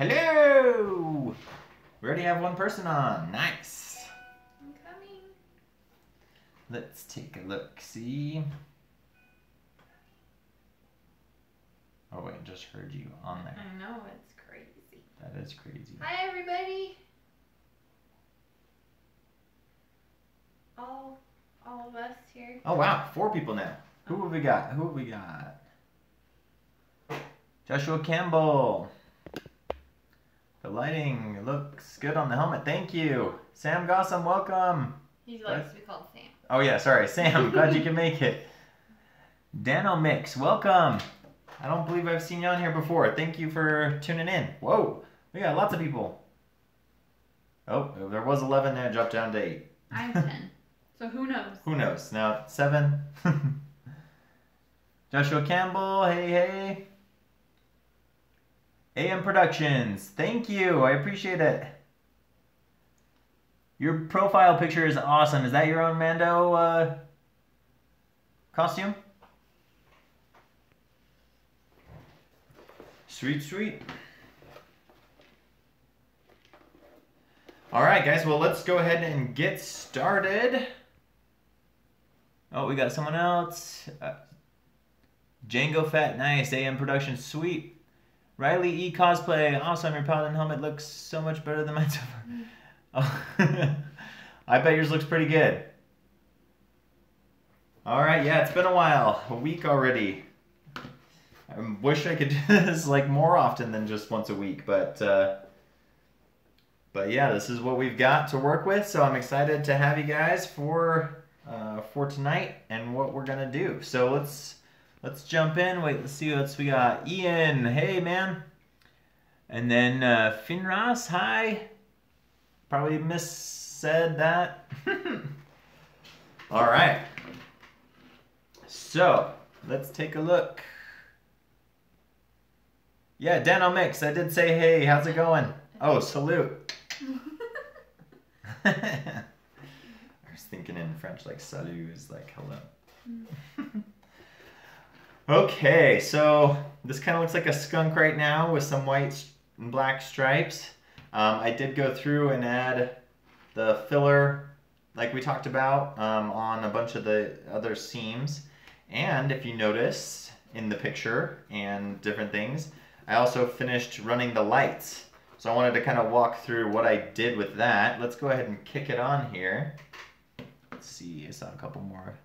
Hello! We already have one person on. Nice. I'm coming. Let's take a look. See? Oh wait, I just heard you on there. I know, it's crazy. That is crazy. Hi everybody. All of us here. Oh wow, 4 people now. Who have we got? Who have we got? Joshua Campbell. The lighting looks good on the helmet. Thank you. Sam Gossam, welcome. He likes to be called Sam. Oh yeah, sorry. Sam, glad you can make it. Dano Mix, welcome. I don't believe I've seen you on here before. Thank you for tuning in. Whoa, we got lots of people. Oh, there was 11 there, dropped down to 8. I'm 10. So who knows? Who knows? Now 7. Joshua Campbell, hey, hey. AM Productions, thank you. I appreciate it. Your profile picture is awesome. Is that your own Mando costume? Sweet, sweet. All right, guys. Well, let's go ahead and get started. Oh, we got someone else. Django Fat, nice. AM Production, sweet. Riley E Cosplay, awesome. Your Paladin helmet looks so much better than mine so far. Oh, I bet yours looks pretty good. All right, yeah, it's been a while, a week already. I wish I could do this like more often than just once a week, but yeah, this is what we've got to work with. So I'm excited to have you guys for tonight and what we're gonna do. So let's jump in. Wait, let's see what else we got. Ian, hey man. And then Finras, hi. Probably missaid that. All right. So let's take a look. Yeah, Dano Mix, I did say hey, how's it going? Oh, salute. I was thinking in French, like salut is like hello. Okay, so this kind of looks like a skunk right now with some white and black stripes. I did go through and add the filler like we talked about on a bunch of the other seams. And if you notice in the picture and different things, I also finished running the lights. So I wanted to kind of walk through what I did with that. Let's go ahead and kick it on here. Let's see, I saw a couple more.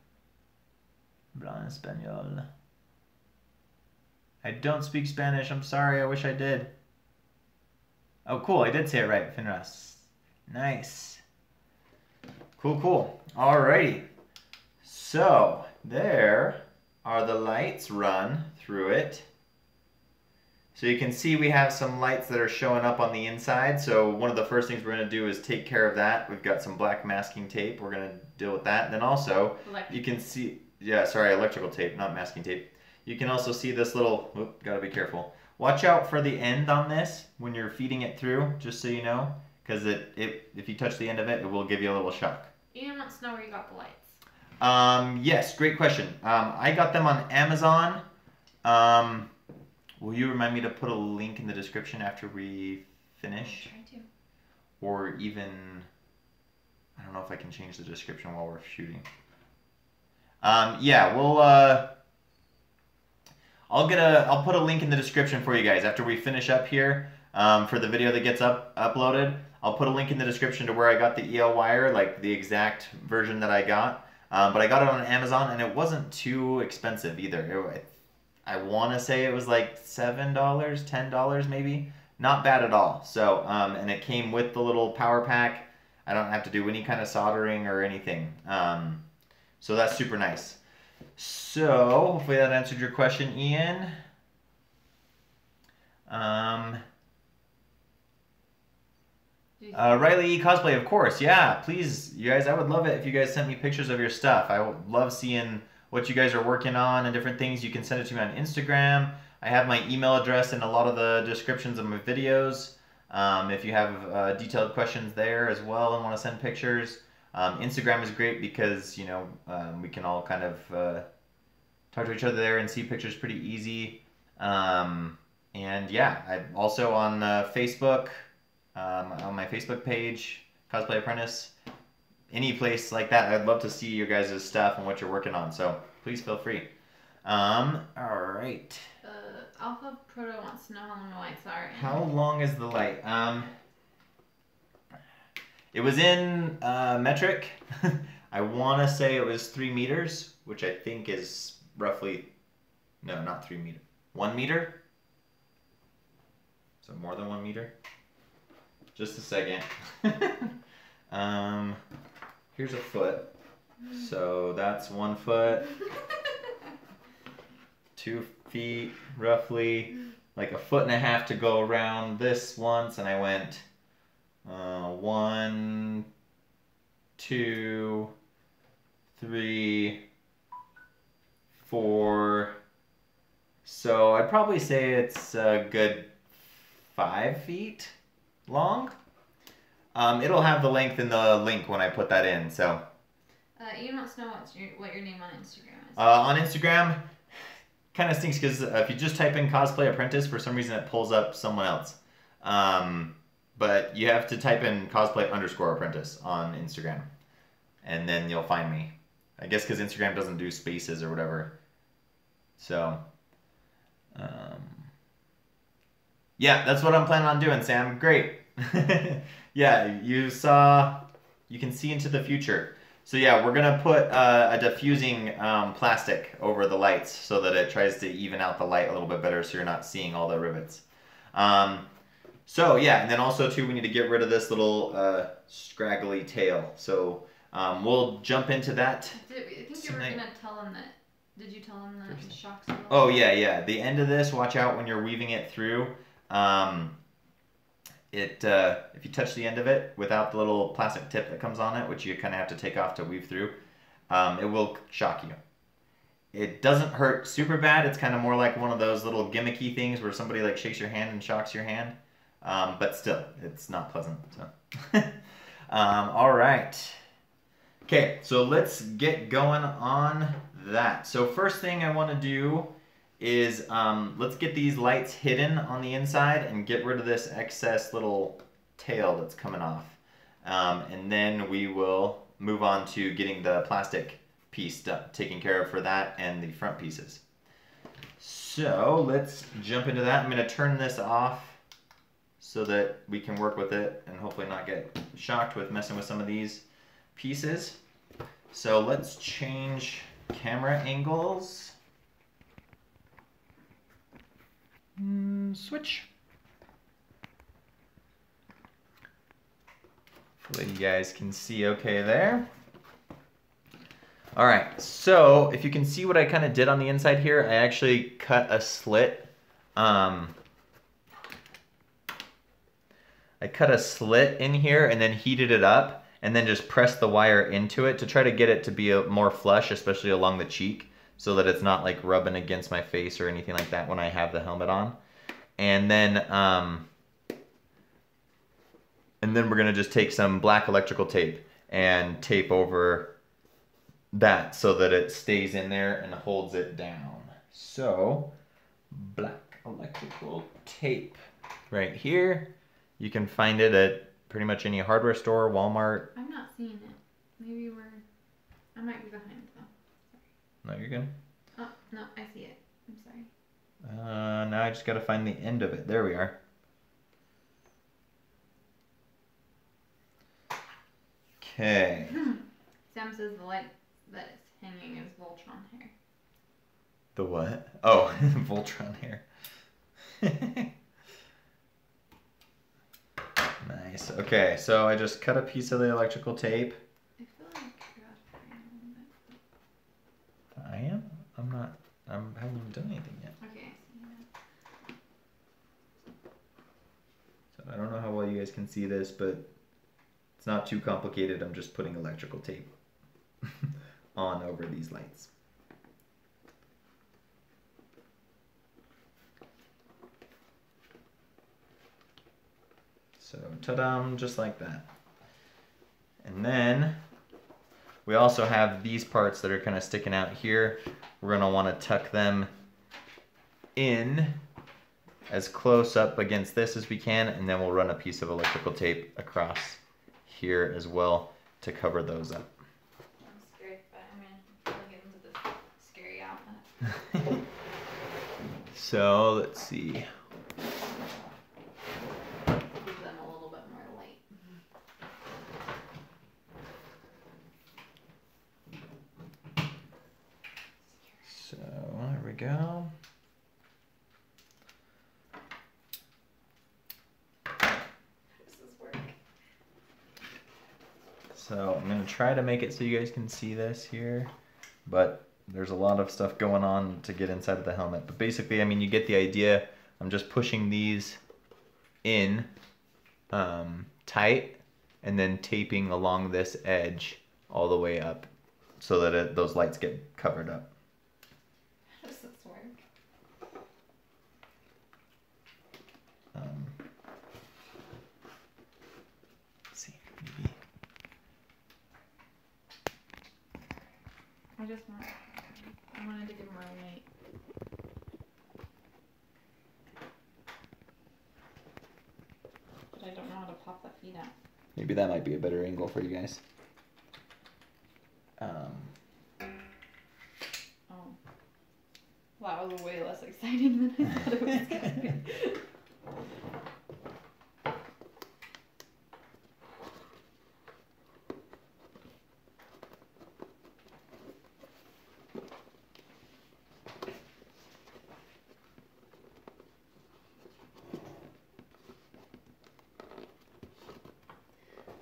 Blanc Espanol. I don't speak Spanish. I'm sorry. I wish I did. Oh, cool. I did say it right. Finras. Nice. Cool, cool. Alrighty. So, there are the lights run through it. So you can see we have some lights that are showing up on the inside. So one of the first things we're going to do is take care of that. We've got some black masking tape. We're going to deal with that. And then also, you can see... Yeah, sorry, electrical tape, not masking tape. You can also see this little, whoop, gotta be careful. Watch out for the end on this when you're feeding it through, just so you know, because if you touch the end of it, it will give you a little shock. You don't know where you got the lights. Yes, great question. I got them on Amazon. Will you remind me to put a link in the description after we finish? I'll try to. Or even, I don't know if I can change the description while we're shooting. Yeah, we'll, I'll put a link in the description for you guys after we finish up here for the video that gets uploaded. I'll put a link in the description to where I got the EL wire, like the exact version that I got. But I got it on Amazon and it wasn't too expensive either. I want to say it was like $7, $10 maybe. Not bad at all. So, and it came with the little power pack. I don't have to do any kind of soldering or anything. So that's super nice. So, hopefully that answered your question, Ian. Riley E Cosplay, of course. Yeah, please, you guys, I would love it if you guys sent me pictures of your stuff. I would love seeing what you guys are working on and different things. You can send it to me on Instagram. I have my email address in a lot of the descriptions of my videos. If you have detailed questions there as well and want to send pictures. Instagram is great because, you know, we can all kind of talk to each other there and see pictures pretty easy. And And yeah, I'm also on Facebook, on my Facebook page, Cosplay Apprentice. Any place like that, I'd love to see your guys' stuff and what you're working on. So please feel free. All right. Alpha Proto wants to know how long the lights are. How long is the light? It was in metric. I want to say it was 3 meters, which I think is roughly, no, not 3 meters. 1 meter? So more than 1 meter? Just a second. Here's a foot. So that's 1 foot. 2 feet, roughly. Like 1.5 feet to go around this once, and I went 1, 2, 3, 4. So I'd probably say it's a good 5 feet long. It'll have the length in the link when I put that in. So. You don't know what your name on Instagram is. On Instagram, kind of stinks because if you just type in Cosplay Apprentice, for some reason it pulls up someone else. But you have to type in Cosplay_Apprentice on Instagram, and then you'll find me. I guess because Instagram doesn't do spaces or whatever. So, yeah, that's what I'm planning on doing, Sam. Great. Yeah, you can see into the future. So yeah, we're gonna put a diffusing plastic over the lights so that it tries to even out the light a little bit better, so you're not seeing all the rivets. So yeah, and then also too, we need to get rid of this little scraggly tail. So we'll jump into that. I think you were gonna tell them that. Did you tell them that the shocks? Oh yeah. The end of this, watch out when you're weaving it through. If you touch the end of it without the little plastic tip that comes on it, which you kind of have to take off to weave through, it will shock you. It doesn't hurt super bad. It's kind of more like one of those little gimmicky things where somebody like shakes your hand and shocks your hand. But still, it's not pleasant. So. All right. Okay, so let's get going on that. So first thing I want to do is let's get these lights hidden on the inside and get rid of this excess little tail that's coming off. And then we will move on to getting the plastic piece taken care of for that and the front pieces. So let's jump into that. I'm going to turn this off so that we can work with it and hopefully not get shocked with messing with some of these pieces. So let's change camera angles. Switch. Hopefully you guys can see okay there. All right, so if you can see what I kind of did on the inside here, I actually cut a slit. I cut a slit in here and then heated it up and then just pressed the wire into it to try to get it to be more flush, especially along the cheek, so that it's not like rubbing against my face or anything like that when I have the helmet on. And then we're gonna just take some black electrical tape and tape over that so that it stays in there and holds it down. So, black electrical tape right here. You can find it at pretty much any hardware store, Walmart. I'm not seeing it. Maybe I might be behind though. No, you're good. Oh, no, I see it. I'm sorry. Now I just gotta find the end of it. There we are. Okay. Sam says the light that is hanging is Voltron hair. The what? Oh, Voltron hair. Nice. Okay, so I just cut a piece of the electrical tape. I feel like you're out of frame a little bit. I am? I'm not. I haven't even done anything yet. Okay, I see that. So I don't know how well you guys can see this, but it's not too complicated. I'm just putting electrical tape on over these lights. So, ta-da, just like that. And then we also have these parts that are kind of sticking out here. We're going to want to tuck them in as close up against this as we can, and then we'll run a piece of electrical tape across here as well to cover those up. I'm scared, but I'm gonna get into this scary outfit. So let's see. Give them a little bit more light. So there we go. So I'm going to try to make it so you guys can see this here, but there's a lot of stuff going on to get inside of the helmet. But basically, I mean, you get the idea. I'm just pushing these in tight and then taping along this edge all the way up so that those lights get covered up. How does this work? Let's see, maybe. I wanted to give more light. But I don't know how to pop the feet out. Maybe that might be a better angle for you guys. Oh. Well, that was way less exciting than I thought it was going to be.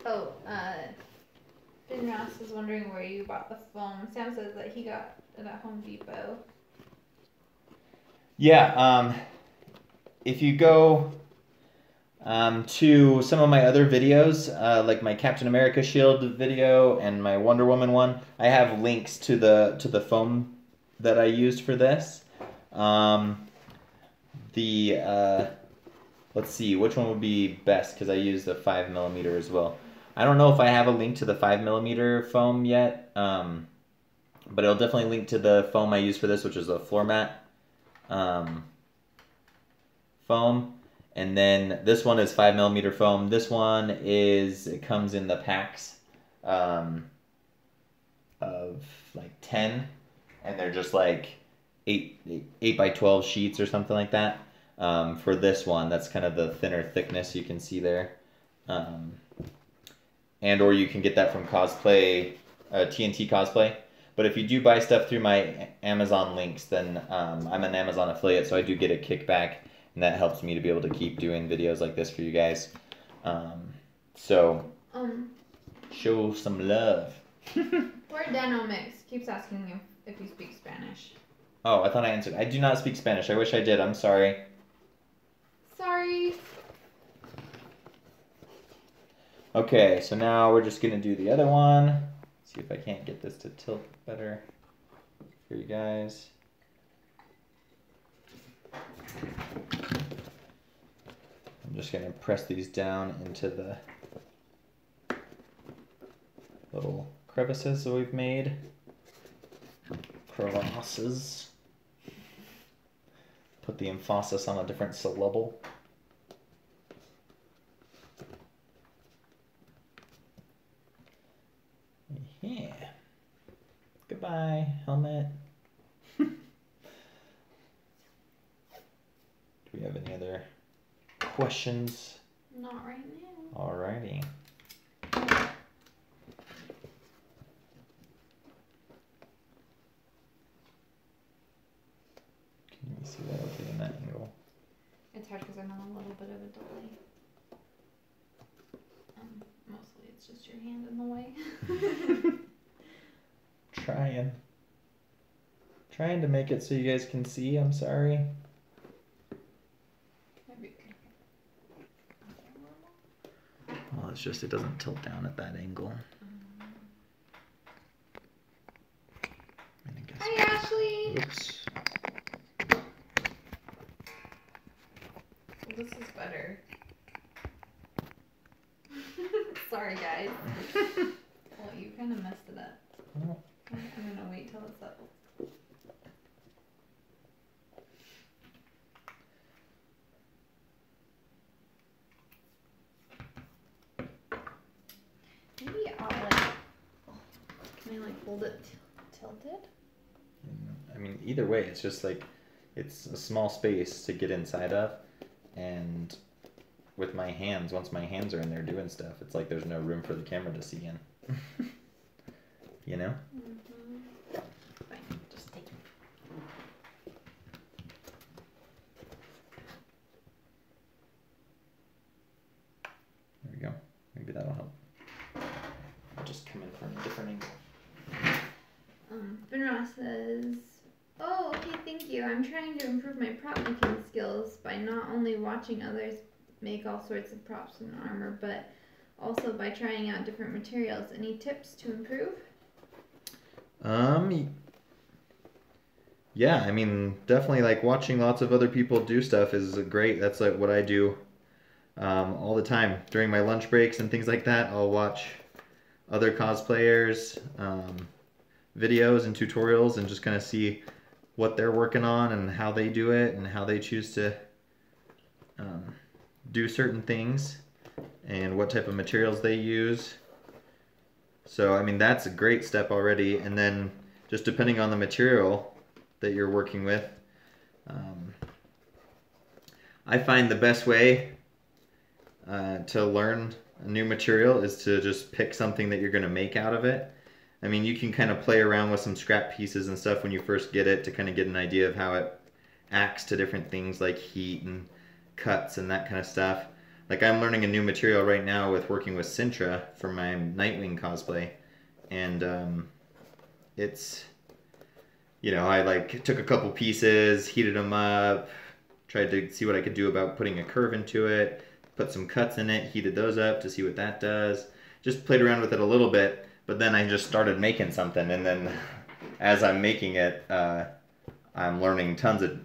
Oh, Finn Ross is wondering where you bought the foam. Sam says that he got it at Home Depot. Yeah, if you go to some of my other videos, like my Captain America shield video and my Wonder Woman one, I have links to the foam that I used for this. Let's see, which one would be best, because I used the 5mm as well. I don't know if I have a link to the 5mm foam yet, but it'll definitely link to the foam I used for this, which is a floor mat foam. And then this one is 5mm foam. This one it comes in the packs of like 10, and they're just like 8 by 12 sheets or something like that. For this one, that's kind of the thinner thickness you can see there. And or you can get that from Cosplay, TNT Cosplay. But if you do buy stuff through my Amazon links, then I'm an Amazon affiliate, so I do get a kickback, and that helps me to be able to keep doing videos like this for you guys. So show some love. Where Dano Mix keeps asking you if you speak Spanish. Oh, I thought I answered. I do not speak Spanish. I wish I did. I'm sorry. Sorry. Okay, so now we're just gonna do the other one. See if I can't get this to tilt better for you guys. I'm just gonna press these down into the little crevices that we've made. Crevasses. Put the emphasis on a different syllable. Yeah. Goodbye, helmet. Do we have any other questions? Not right now. Alrighty. Can you see that okay in that angle? It's hard because I'm on a little bit of a delay. Mostly it's just your hand in the way. Trying to make it so you guys can see. I'm sorry. Well, it's just it doesn't tilt down at that angle. Hi, Ashley. Oops. Well, this is better. Sorry, guys. Well, you kind of messed it up. Oh. I'm gonna wait till it's settled. you like hold it tilted? I mean, either way, it's just like, it's a small space to get inside of, and with my hands, once my hands are in there doing stuff, it's like there's no room for the camera to see in. You know? Mm-hmm. Fine, just take it. There we go. Maybe that'll help. I'll just come in from a different angle. Finra says, "Oh, okay, thank you. I'm trying to improve my prop making skills by not only watching others make all sorts of props and armor, but also by trying out different materials. Any tips to improve?" Yeah, I mean, definitely like watching lots of other people do stuff is great. That's like what I do all the time. During my lunch breaks and things like that, I'll watch other cosplayers, videos and tutorials and just kind of see what they're working on and how they do it and how they choose to do certain things and what type of materials they use. So, I mean, that's a great step already. And then just depending on the material that you're working with, I find the best way to learn a new material is to just pick something that you're going to make out of it. I mean, you can kind of play around with some scrap pieces and stuff when you first get it to kind of get an idea of how it acts to different things like heat and cuts and that kind of stuff. Like I'm learning a new material right now with working with Sintra for my Nightwing cosplay, and it's, you know, I like took a couple pieces, heated them up, tried to see what I could do about putting a curve into it, put some cuts in it, heated those up to see what that does. Just played around with it a little bit, but then I just started making something, and then as I'm making it, I'm learning tons of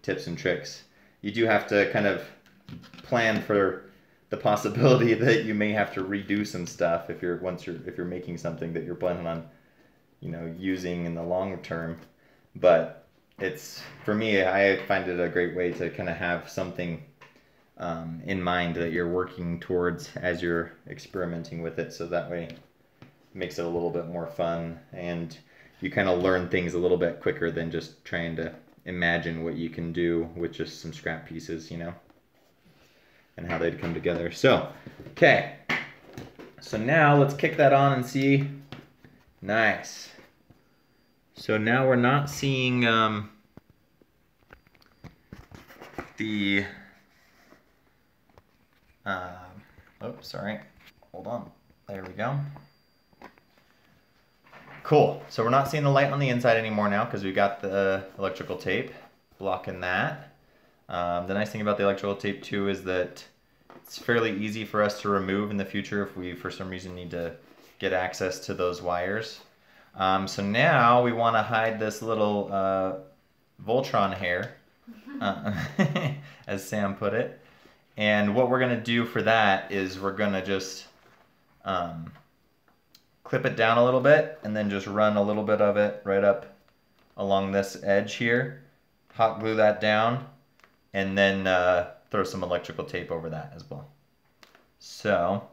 tips and tricks. You do have to kind of plan for the possibility that you may have to redo some stuff if you're making something that you're planning on, you know, using in the long term. But it's, for me, I find it a great way to kind of have something in mind that you're working towards as you're experimenting with it, so that way it makes it a little bit more fun and you kind of learn things a little bit quicker than just trying to imagine what you can do with just some scrap pieces, you know, and how they'd come together. So, okay, so now let's kick that on and see. Nice. So now we're not seeing the oops, sorry, hold on, there we go. Cool, so we're not seeing the light on the inside anymore now because we got the electrical tape blocking that. The nice thing about the electrical tape too is that it's fairly easy for us to remove in the future if we for some reason need to get access to those wires. So now we want to hide this little Voltron hair, as Sam put it. And what we're going to do for that is we're going to just clip it down a little bit and then just run a little bit of it right up along this edge here. Hot glue that down and then throw some electrical tape over that as well. So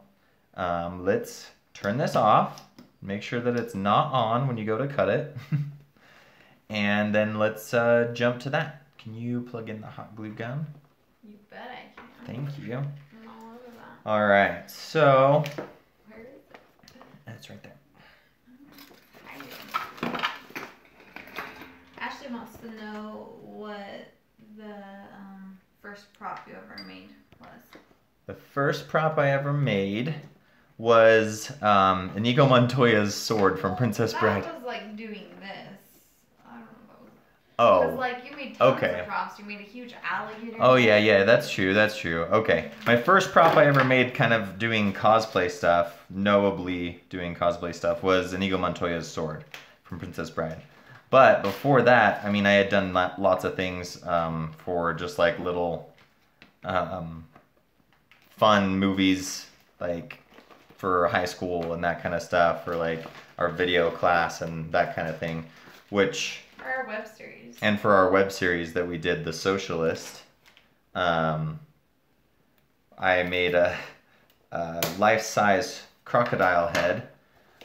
let's turn this off. Make sure that it's not on when you go to cut it. And then let's jump to that. Can you plug in the hot glue gun? You bet I can. Thank you. I'm all over that. All right, so Where is it? it's right there. Ashley wants to know what the first prop you ever made was. The first prop I ever made was Inigo Montoya's sword from Princess Bride. That was like doing this. I don't know. Oh. Because like you made tons Okay. of props. You made a huge alligator. Oh yeah, that's true, that's true. Okay. My first prop I ever made kind of doing cosplay stuff, knowably doing cosplay stuff, was Inigo Montoya's sword from Princess Bride. But before that, I mean, I had done lots of things for just like little fun movies, like for high school and that kind of stuff, or like our video class and that kind of thing, which... For our web series. And for our web series that we did, The Socialist, I made a life-size crocodile head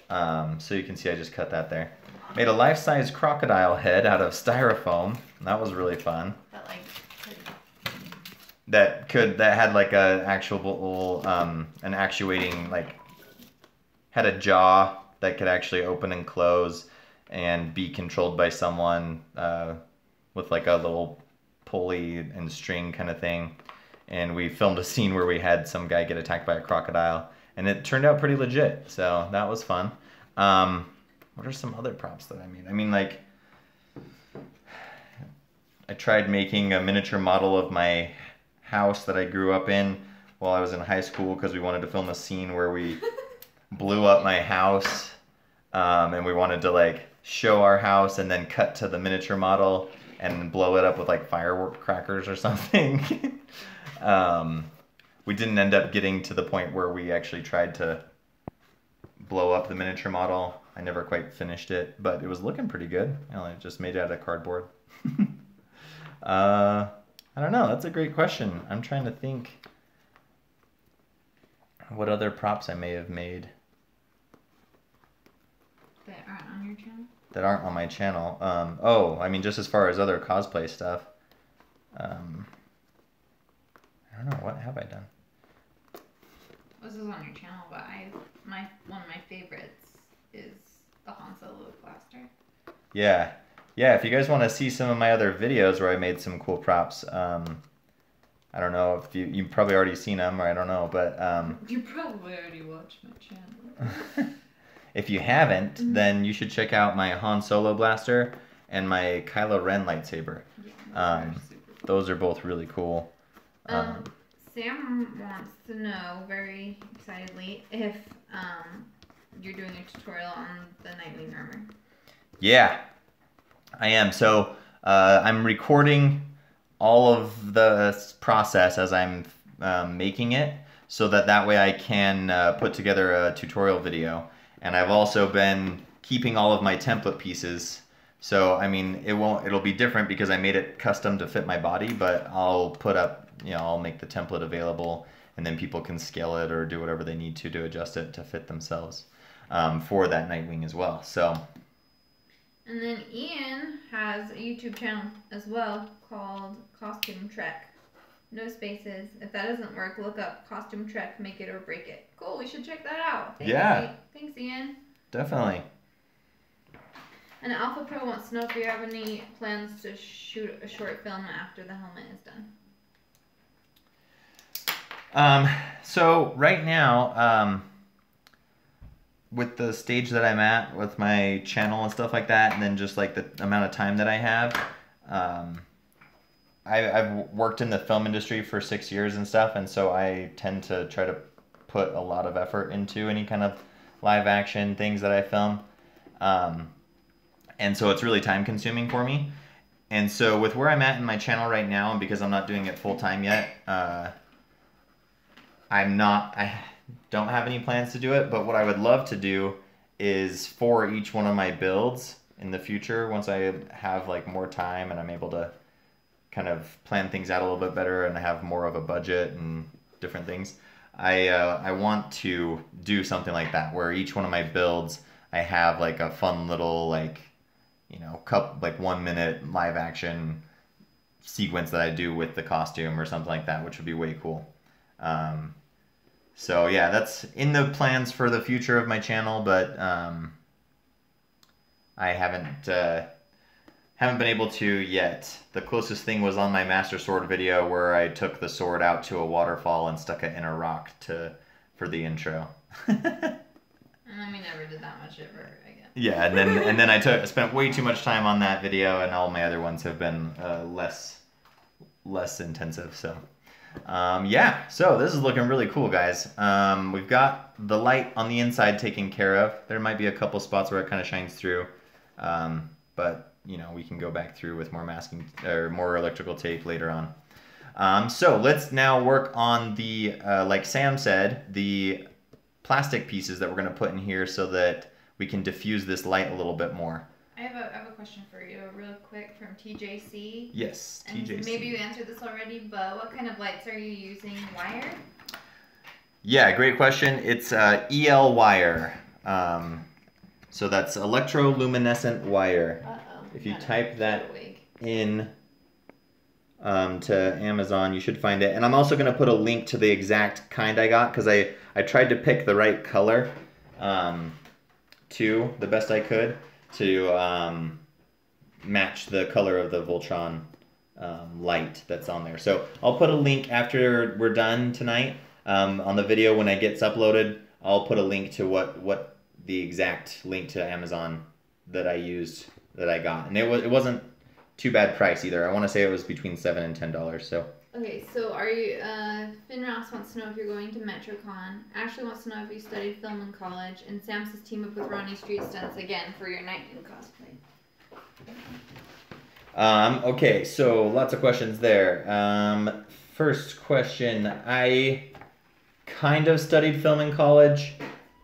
So you can see I just cut that there. Made a life-size crocodile head out of styrofoam. That was really fun. But like, That had like a actual an actuating, like, had a jaw that could actually open and close and be controlled by someone with like a little pulley and string kind of thing. And we filmed a scene where we had some guy get attacked by a crocodile, and it turned out pretty legit, so that was fun. What are some other props that I made? I mean, like, I tried making a miniature model of my house that I grew up in while I was in high school because we wanted to film a scene where we blew up my house, and we wanted to like show our house and then cut to the miniature model and blow it up with like firework crackers or something. We didn't end up getting to the point where we actually tried to blow up the miniature model. I never quite finished it, but it was looking pretty good. I just made it out of cardboard. I don't know. That's a great question. I'm trying to think what other props I may have made. That aren't on your channel? That aren't on my channel. Oh, I mean, just as far as other cosplay stuff. I don't know. What have I done? This is on your channel, but one of my favorites is the Han Solo blaster. Yeah. Yeah, if you guys want to see some of my other videos where I made some cool props, I don't know if you've probably already seen them, or I don't know, but... You probably already watched my channel. If you haven't, then you should check out my Han Solo blaster and my Kylo Ren lightsaber. Yeah, those are both really cool. Sam wants to know, very excitedly, if you're doing a tutorial on the Nightwing armor. Yeah, I am. So I'm recording all of the process as I'm making it, so that way I can put together a tutorial video. And I've also been keeping all of my template pieces. So I mean, it'll be different because I made it custom to fit my body, but I'll put up, I'll make the template available, and then people can scale it or do whatever they need to adjust it to fit themselves for that Nightwing as well. So. And then Ian has a YouTube channel as well called Costume Trek. No spaces. If that doesn't work, look up Costume Trek, Make It or Break It. Cool, we should check that out. Thanks, Ian. Definitely. And Alpha Pro wants to know if you have any plans to shoot a short film after the helmet is done. So right now, with the stage that I'm at with my channel and stuff like that, and then just like the amount of time that I have, I've worked in the film industry for 6 years and stuff, and so I tend to try to put a lot of effort into any kind of live action things that I film. And so it's really time consuming for me. And so with where I'm at in my channel right now, and because I'm not doing it full time yet, I don't have any plans to do it, but what I would love to do is for each one of my builds in the future, once I have like more time and I'm able to kind of plan things out a little bit better and have more of a budget and different things, I want to do something like that, where each one of my builds I have like a fun little like 1 minute live action sequence that I do with the costume or something like that, which would be way cool. So yeah, that's in the plans for the future of my channel, but I haven't been able to yet. The closest thing was on my Master Sword video, where I took the sword out to a waterfall and stuck it in a rock for the intro. And then we never did that much ever again. Yeah, and then I spent way too much time on that video, and all my other ones have been less intensive. So yeah, so this is looking really cool, guys. We've got the light on the inside taken care of. There might be a couple spots where it kind of shines through, but we can go back through with more masking or more electrical tape later on. So let's now work on the like Sam said, the plastic pieces that we're going to put in here so that we can diffuse this light a little bit more. I have a question for you, real quick, from TJC. Yes, TJC. And maybe you answered this already, but what kind of lights are you using? Wire? Yeah, great question. It's EL wire. So that's electroluminescent wire. Uh-oh. If you type that in to Amazon, you should find it. And I'm also going to put a link to the exact kind I got, because I tried to pick the right color too, the best I could, to match the color of the Voltron light that's on there. So I'll put a link after we're done tonight on the video. When it gets uploaded, I'll put a link to what the exact link to Amazon that I used, that I got. And it wasn't too bad price either. I want to say it was between $7 and $10. So okay, so are you Finn Ross wants to know if you're going to MetroCon. Ashley wants to know if you studied film in college, and Sam says team up with Ronnie Street Stunts again for your night in cosplay. Okay, so lots of questions there. First question, I kind of studied film in college.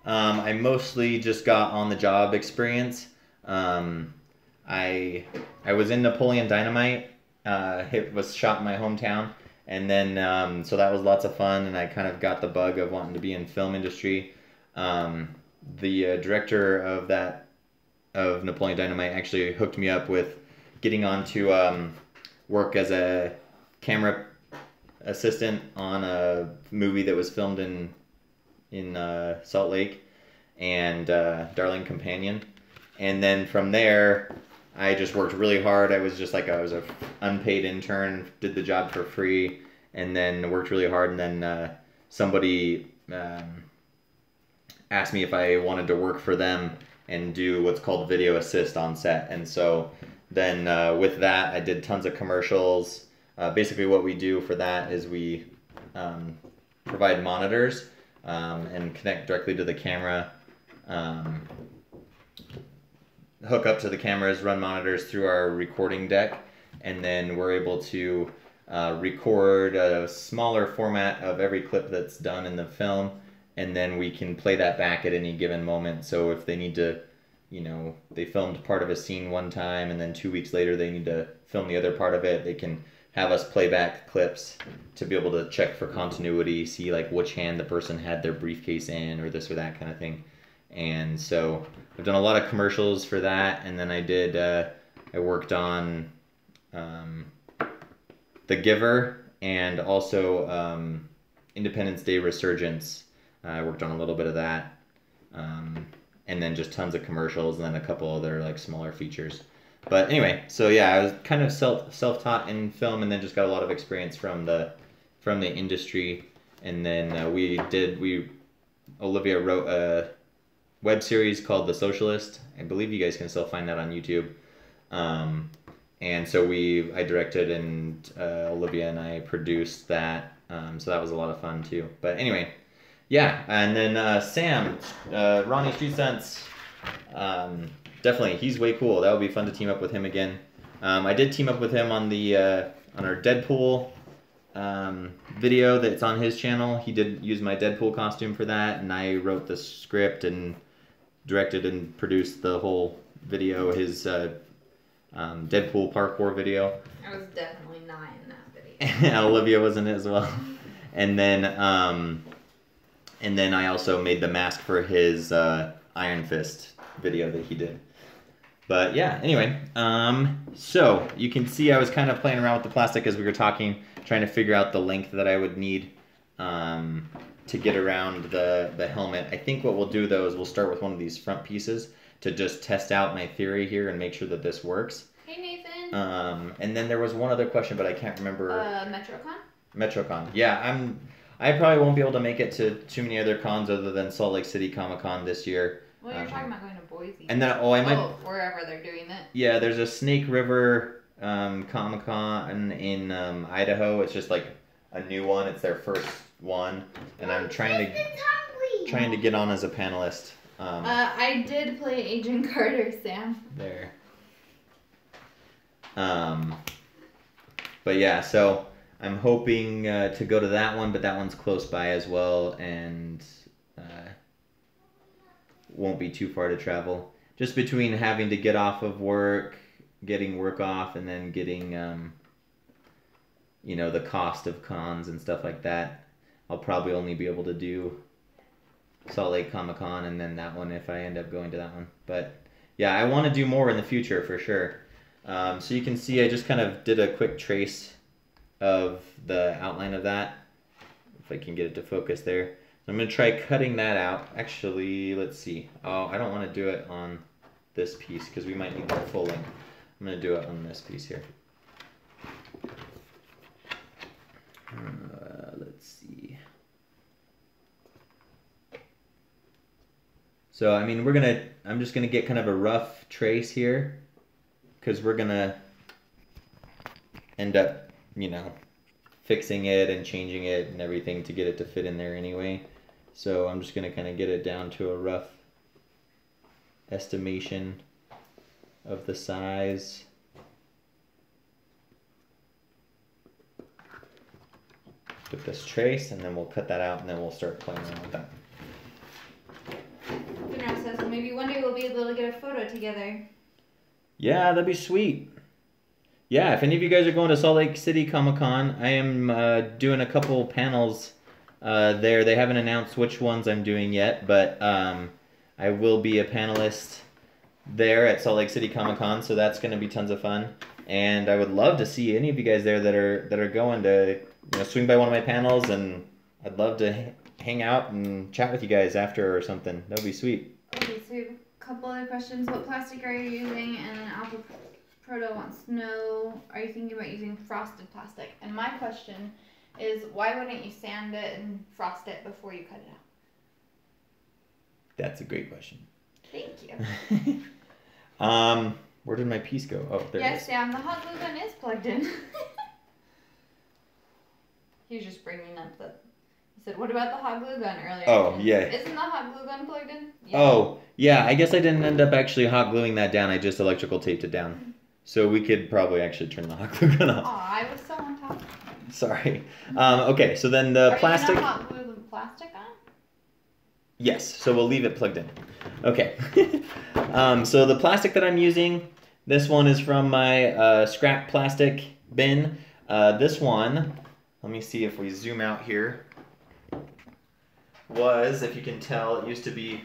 I mostly just got on-the-job experience. I was in Napoleon Dynamite. It was shot in my hometown, and then so that was lots of fun, and I kind of got the bug of wanting to be in film industry. The director of Napoleon Dynamite actually hooked me up with getting on to work as a camera assistant on a movie that was filmed in Salt Lake, and Darling Companion. And then from there, I just worked really hard. I was an unpaid intern, did the job for free, and then worked really hard. And then somebody asked me if I wanted to work for them and do what's called video assist on set. And so then with that, I did tons of commercials. Basically what we do for that is we provide monitors and connect directly to the camera, hook up to the cameras, run monitors through our recording deck, and then we're able to record a smaller format of every clip that's done in the film, and then we can play that back at any given moment. So if they need to, they filmed part of a scene one time, and then 2 weeks later they need to film the other part of it, they can have us play back clips to be able to check for continuity, see like which hand the person had their briefcase in, or this or that kind of thing. And so I've done a lot of commercials for that, and then I worked on The Giver, and also Independence Day Resurgence. I worked on a little bit of that, and then just tons of commercials, and then a couple other like smaller features. But anyway, so yeah, I was kind of self-taught in film, and then just got a lot of experience from the industry. And then Olivia wrote a web series called The Socialist. I believe you guys can still find that on YouTube. And so I directed, and Olivia and I produced that. So that was a lot of fun too. But anyway, yeah. And then Sam, Ronnie Street Stunts, definitely, he's way cool. That would be fun to team up with him again. I did team up with him on our Deadpool video that's on his channel. He did use my Deadpool costume for that, and I wrote the script and directed and produced the whole video, his Deadpool parkour video. I was definitely not in that video. Olivia was in it as well. And then I also made the mask for his Iron Fist video that he did. But yeah, anyway, so you can see I was kind of playing around with the plastic as we were talking, trying to figure out the length that I would need to get around the helmet. I think what we'll do though is we'll start with one of these front pieces to just test out my theory here and make sure that this works. Hey Nathan. And then there was one other question, but I can't remember. MetroCon? MetroCon. Yeah, I probably won't be able to make it to too many other cons other than Salt Lake City Comic-Con this year. Well, you're talking about going to Boise. And then, I might... wherever they're doing it. Yeah, there's a Snake River Comic-Con in Idaho. It's just like a new one. It's their first one. And I'm trying to get on as a panelist. I did play Agent Carter, Sam. There. But yeah, so I'm hoping to go to that one, but that one's close by as well, and won't be too far to travel. Just between having to get off of work, getting work off, and then getting, the cost of cons and stuff like that, I'll probably only be able to do Salt Lake Comic Con, and then that one if I end up going to that one. But yeah, I want to do more in the future for sure. So you can see I just kind of did a quick trace of the outline of that. If I can get it to focus there. I'm going to try cutting that out. Actually, let's see. Oh, I don't want to do it on this piece because we might need more full length. I'm going to do it on this piece here. Let's see. So, I mean, I'm just going to get kind of a rough trace here because we're going to end up, you know, fixing it and changing it and everything to get it to fit in there anyway. So I'm just going to kind of get it down to a rough estimation of the size. With this trace, and then we'll cut that out and then we'll start playing around with that. Finra says, well, maybe one day we'll be able to get a photo together. Yeah, that'd be sweet. Yeah, if any of you guys are going to Salt Lake City Comic Con, I am doing a couple panels there. They haven't announced which ones I'm doing yet, but I will be a panelist there at Salt Lake City Comic Con, so that's going to be tons of fun. And I would love to see any of you guys there that are going to, you know, swing by one of my panels, and I'd love to hang out and chat with you guys after or something. That would be sweet. Okay, so we have a couple other questions. What plastic are you using? And then Alpha Proto wants to know, are you thinking about using frosted plastic? And my question is, why wouldn't you sand it and frost it before you cut it out? That's a great question. Thank you. Where did my piece go? Oh, there it is. Yes, Sam, the hot glue gun is plugged in. He was just bringing up the... He said, what about the hot glue gun earlier? Oh, yeah. Isn't the hot glue gun plugged in? Yeah. Oh, yeah, I guess I didn't end up actually hot gluing that down. I just electrical taped it down. So we could probably actually turn the hot glue gun off. Aw, I was so on top. Sorry. Okay, so then the plastic... Are you gonna hot glue the plastic on? Yes, so we'll leave it plugged in. Okay. So the plastic that I'm using, this one is from my scrap plastic bin. This one, let me see if we zoom out here, was, if you can tell, it used to be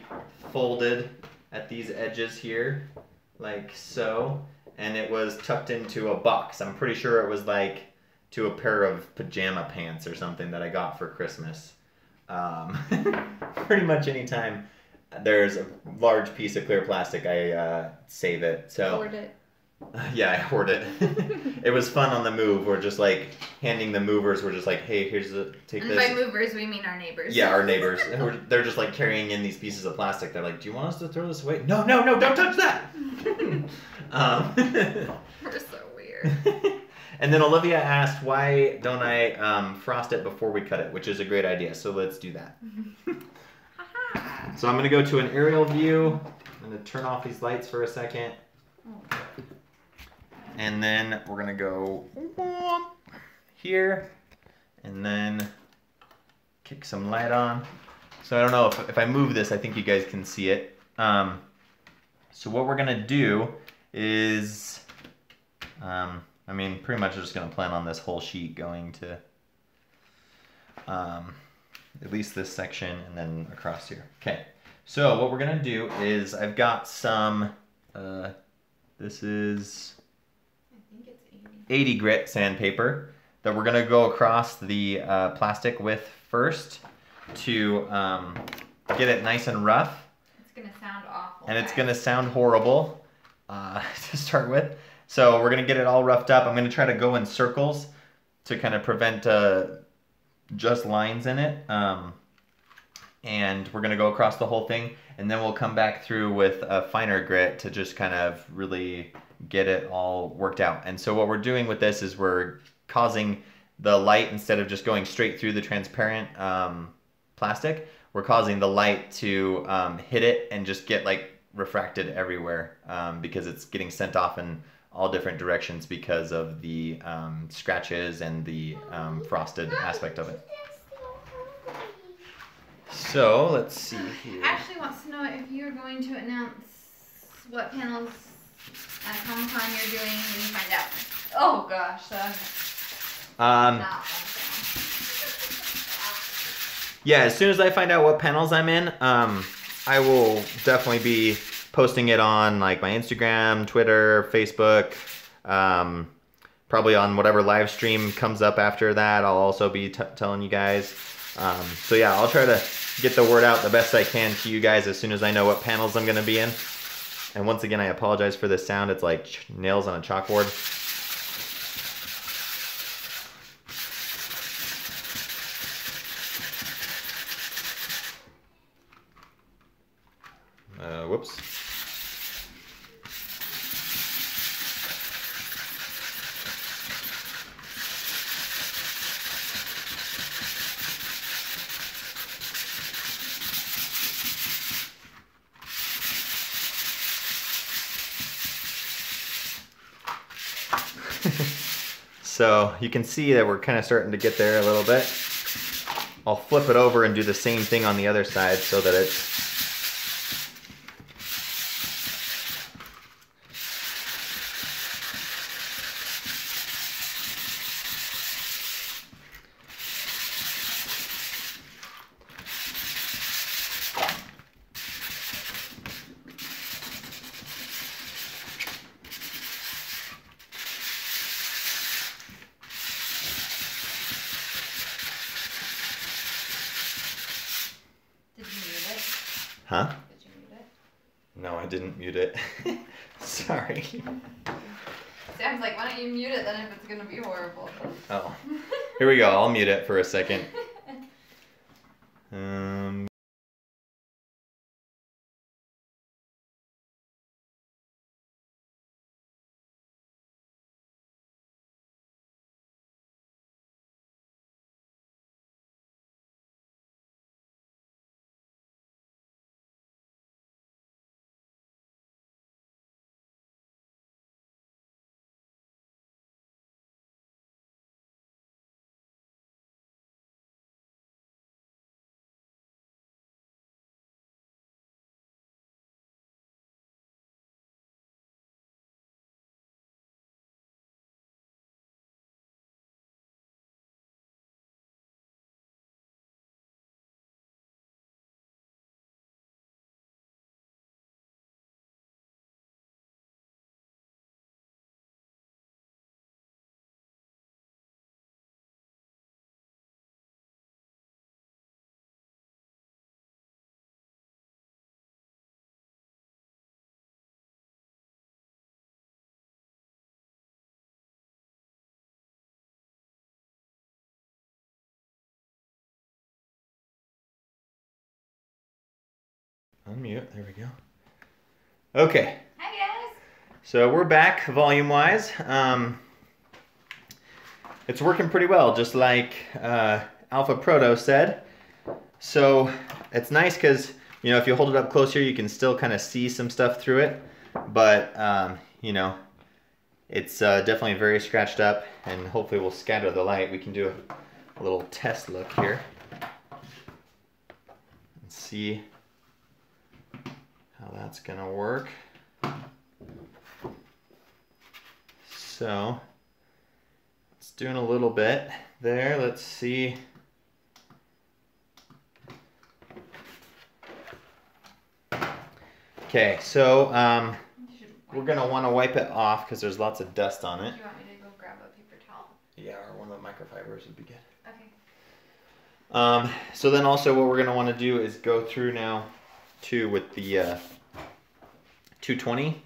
folded at these edges here, like so, and it was tucked into a box. I'm pretty sure it was like to a pair of pajama pants or something that I got for Christmas. Pretty much anytime there's a large piece of clear plastic, I save it. So Hoard it. Yeah, I hoard it. It was fun on the move. We're just like handing the movers. We're just like, hey, here's the take and this. And by movers, we mean our neighbors. Yeah, our neighbors. And they're just like carrying in these pieces of plastic. They're like, do you want us to throw this away? No, no, no, don't touch that. We're so weird. And then Olivia asked, why don't I frost it before we cut it, which is a great idea. So let's do that. So I'm going to go to an aerial view. I'm going to turn off these lights for a second. And then we're going to go here and then kick some light on. So I don't know if I move this, I think you guys can see it. So what we're going to do is, I mean, pretty much just going to plan on this whole sheet going to at least this section and then across here. Okay, so what we're going to do is I've got some, this is 80 grit sandpaper that we're going to go across the plastic with first to get it nice and rough. It's going to sound awful. And it's going to sound horrible to start with. So we're going to get it all roughed up. I'm going to try to go in circles to kind of prevent just lines in it. And we're going to go across the whole thing. And then we'll come back through with a finer grit to just kind of really get it all worked out. And so what we're doing with this is we're causing the light, instead of just going straight through the transparent plastic, we're causing the light to hit it and just get like refracted everywhere because it's getting sent off in all different directions because of the scratches and the frosted aspect of it. So let's see here. Ashley wants to know if you're going to announce what panels at Comic-Con you're doing when you find out. Oh gosh, that's not fun. yeah, as soon as I find out what panels I'm in, I will definitely be posting it on like my Instagram, Twitter, Facebook, probably on whatever live stream comes up after that. I'll also be telling you guys. So yeah, I'll try to get the word out the best I can to you guys as soon as I know what panels I'm going to be in. And once again, I apologize for this sound. It's like nails on a chalkboard. Whoops. So you can see that we're kind of starting to get there a little bit. I'll flip it over and do the same thing on the other side so that it's Huh? Did you mute it? No, I didn't mute it. Sorry. Sam's like, why don't you mute it then if it's gonna be horrible? Oh. Here we go. I'll mute it for a second. Unmute. There we go. Okay. Hi guys. So we're back volume-wise. It's working pretty well, just like Alpha Proto said. So it's nice because, you know, if you hold it up close here, you can still kind of see some stuff through it. But, you know, it's definitely very scratched up, and hopefully we'll scatter the light. We can do a little test look here. Let's see how that's gonna work. So it's doing a little bit there. Let's see. Okay, so we're gonna want to wipe it off because there's lots of dust on it. Do you want me to go grab a paper towel? Yeah, or one of the microfibers would be good. Okay. So then also what we're gonna want to do is go through now too with the 220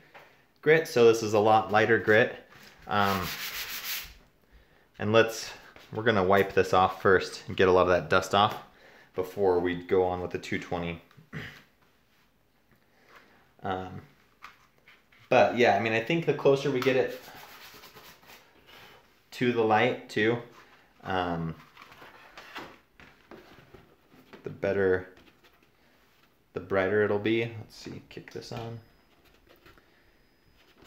grit. So this is a lot lighter grit. And we're gonna wipe this off first and get a lot of that dust off before we go on with the 220. But yeah, I mean, I think the closer we get it to the light too, the better, the brighter it'll be. Let's see, kick this on.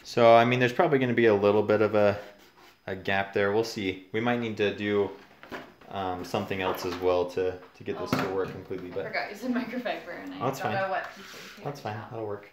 So, I mean, there's probably going to be a little bit of a gap there. We'll see. We might need to do something else as well to get this to work completely. But I forgot you said microfiber and I that's fine. got a wet piece of paper That's fine. towel. That'll work.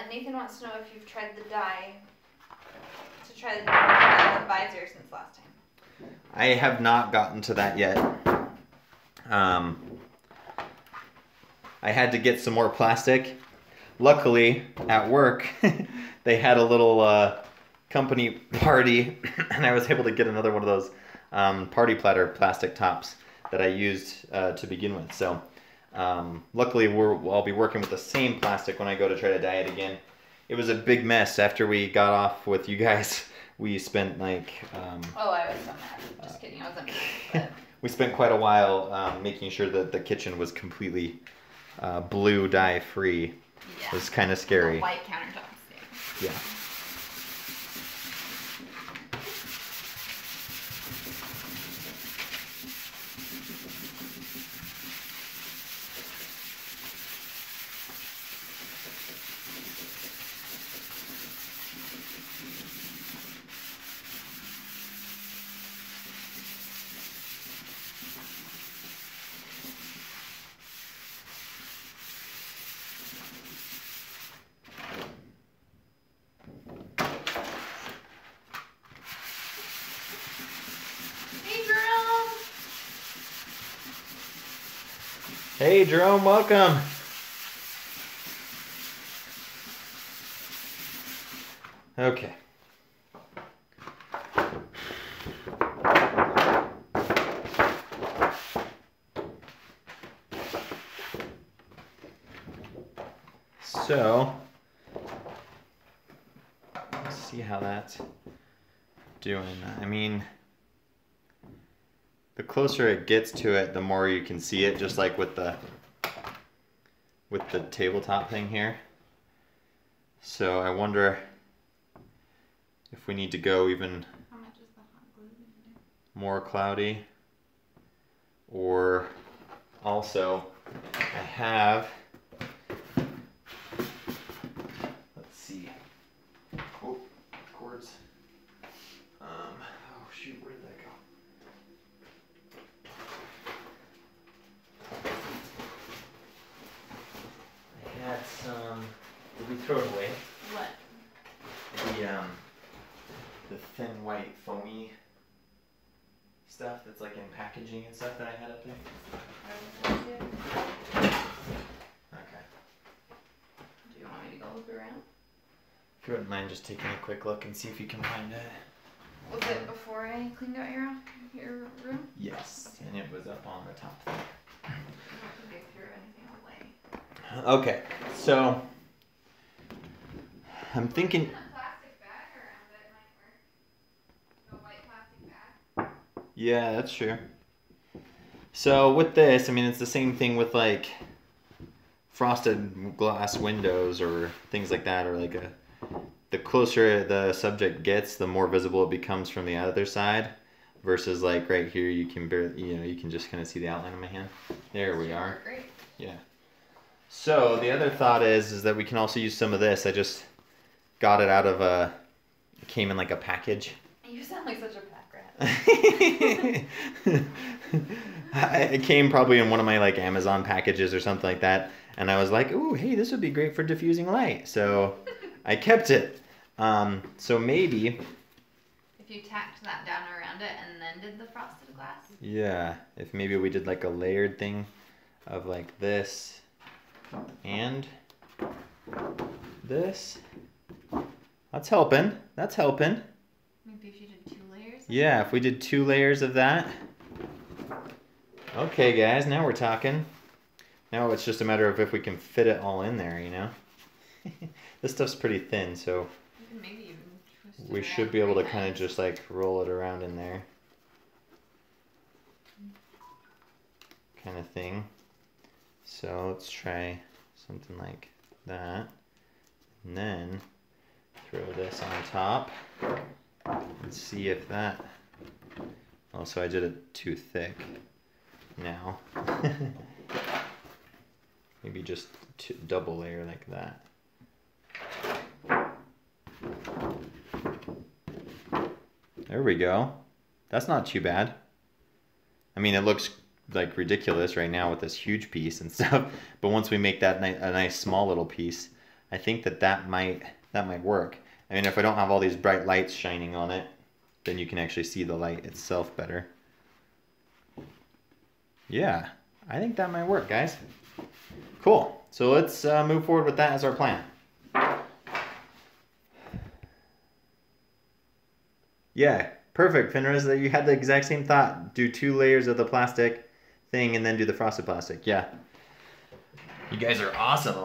Nathan wants to know if you've tried the dye to try the visor since last time. I have not gotten to that yet. I had to get some more plastic. Luckily, at work, they had a little company party, and I was able to get another one of those party platter plastic tops that I used to begin with. So luckily, I'll be working with the same plastic when I go to try to dye it again. It was a big mess after we got off with you guys. We spent like... oh, I was so mad. Just kidding, I wasn't mad. But... we spent quite a while making sure that the kitchen was completely blue dye free. Yeah. It was kind of scary. The white countertops. Yeah. Hey Jerome, welcome. Okay. So, let's see how that's doing. I mean, the closer it gets to it, the more you can see it, just like with the tabletop thing here. So I wonder if we need to go even more cloudy, or also I have, let's see, oh, cords. Oh shoot, where did that go? Had some. Did we throw it away? What? The thin white foamy stuff that's like in packaging and stuff that I had up there. Okay. Do you want me to go look around? If you wouldn't mind just taking a quick look and see if you can find it. Was it before I cleaned out your room? Yes, okay. And it was up on the top there. I don't think I threw anything away. Okay, so I'm thinking. A plastic bag around it might work. A white plastic bag. Yeah, that's true. So with this, I mean, it's the same thing with like frosted glass windows or things like that, or like the closer the subject gets, the more visible it becomes from the other side. Versus like right here, you can barely, you can just kind of see the outline of my hand. There we are. Great. Yeah. So the other thought is that we can also use some of this. I just got it out of it came in like a package. You sound like such a pack rat. It came probably in one of my like Amazon packages or something like that. And I was like, ooh, hey, this would be great for diffusing light. So I kept it. So maybe. If you tacked that down around it and then did the frosted glass? Yeah, if maybe we did like a layered thing of like this and this. That's helping. That's helping. Maybe if you did 2 layers? Yeah, if we did 2 layers of that. Okay, guys, now we're talking. Now it's just a matter of if we can fit it all in there, you know? This stuff's pretty thin, so you can maybe even twist it we should be able to kind of just like roll it around in there. Kind of thing. So let's try something like that. And then throw this on top and see if that. Oh, so I did it too thick now. Maybe just double layer like that. There we go. That's not too bad. I mean, it looks like ridiculous right now with this huge piece and stuff, but once we make that a nice small little piece, I think that might work. I mean, if I don't have all these bright lights shining on it, then you can actually see the light itself better. Yeah, I think that might work, guys. Cool. So let's move forward with that as our plan. Yeah, perfect, Finrez. You had the exact same thought. Do 2 layers of the plastic thing and then do the frosted plastic. Yeah. You guys are awesome. We're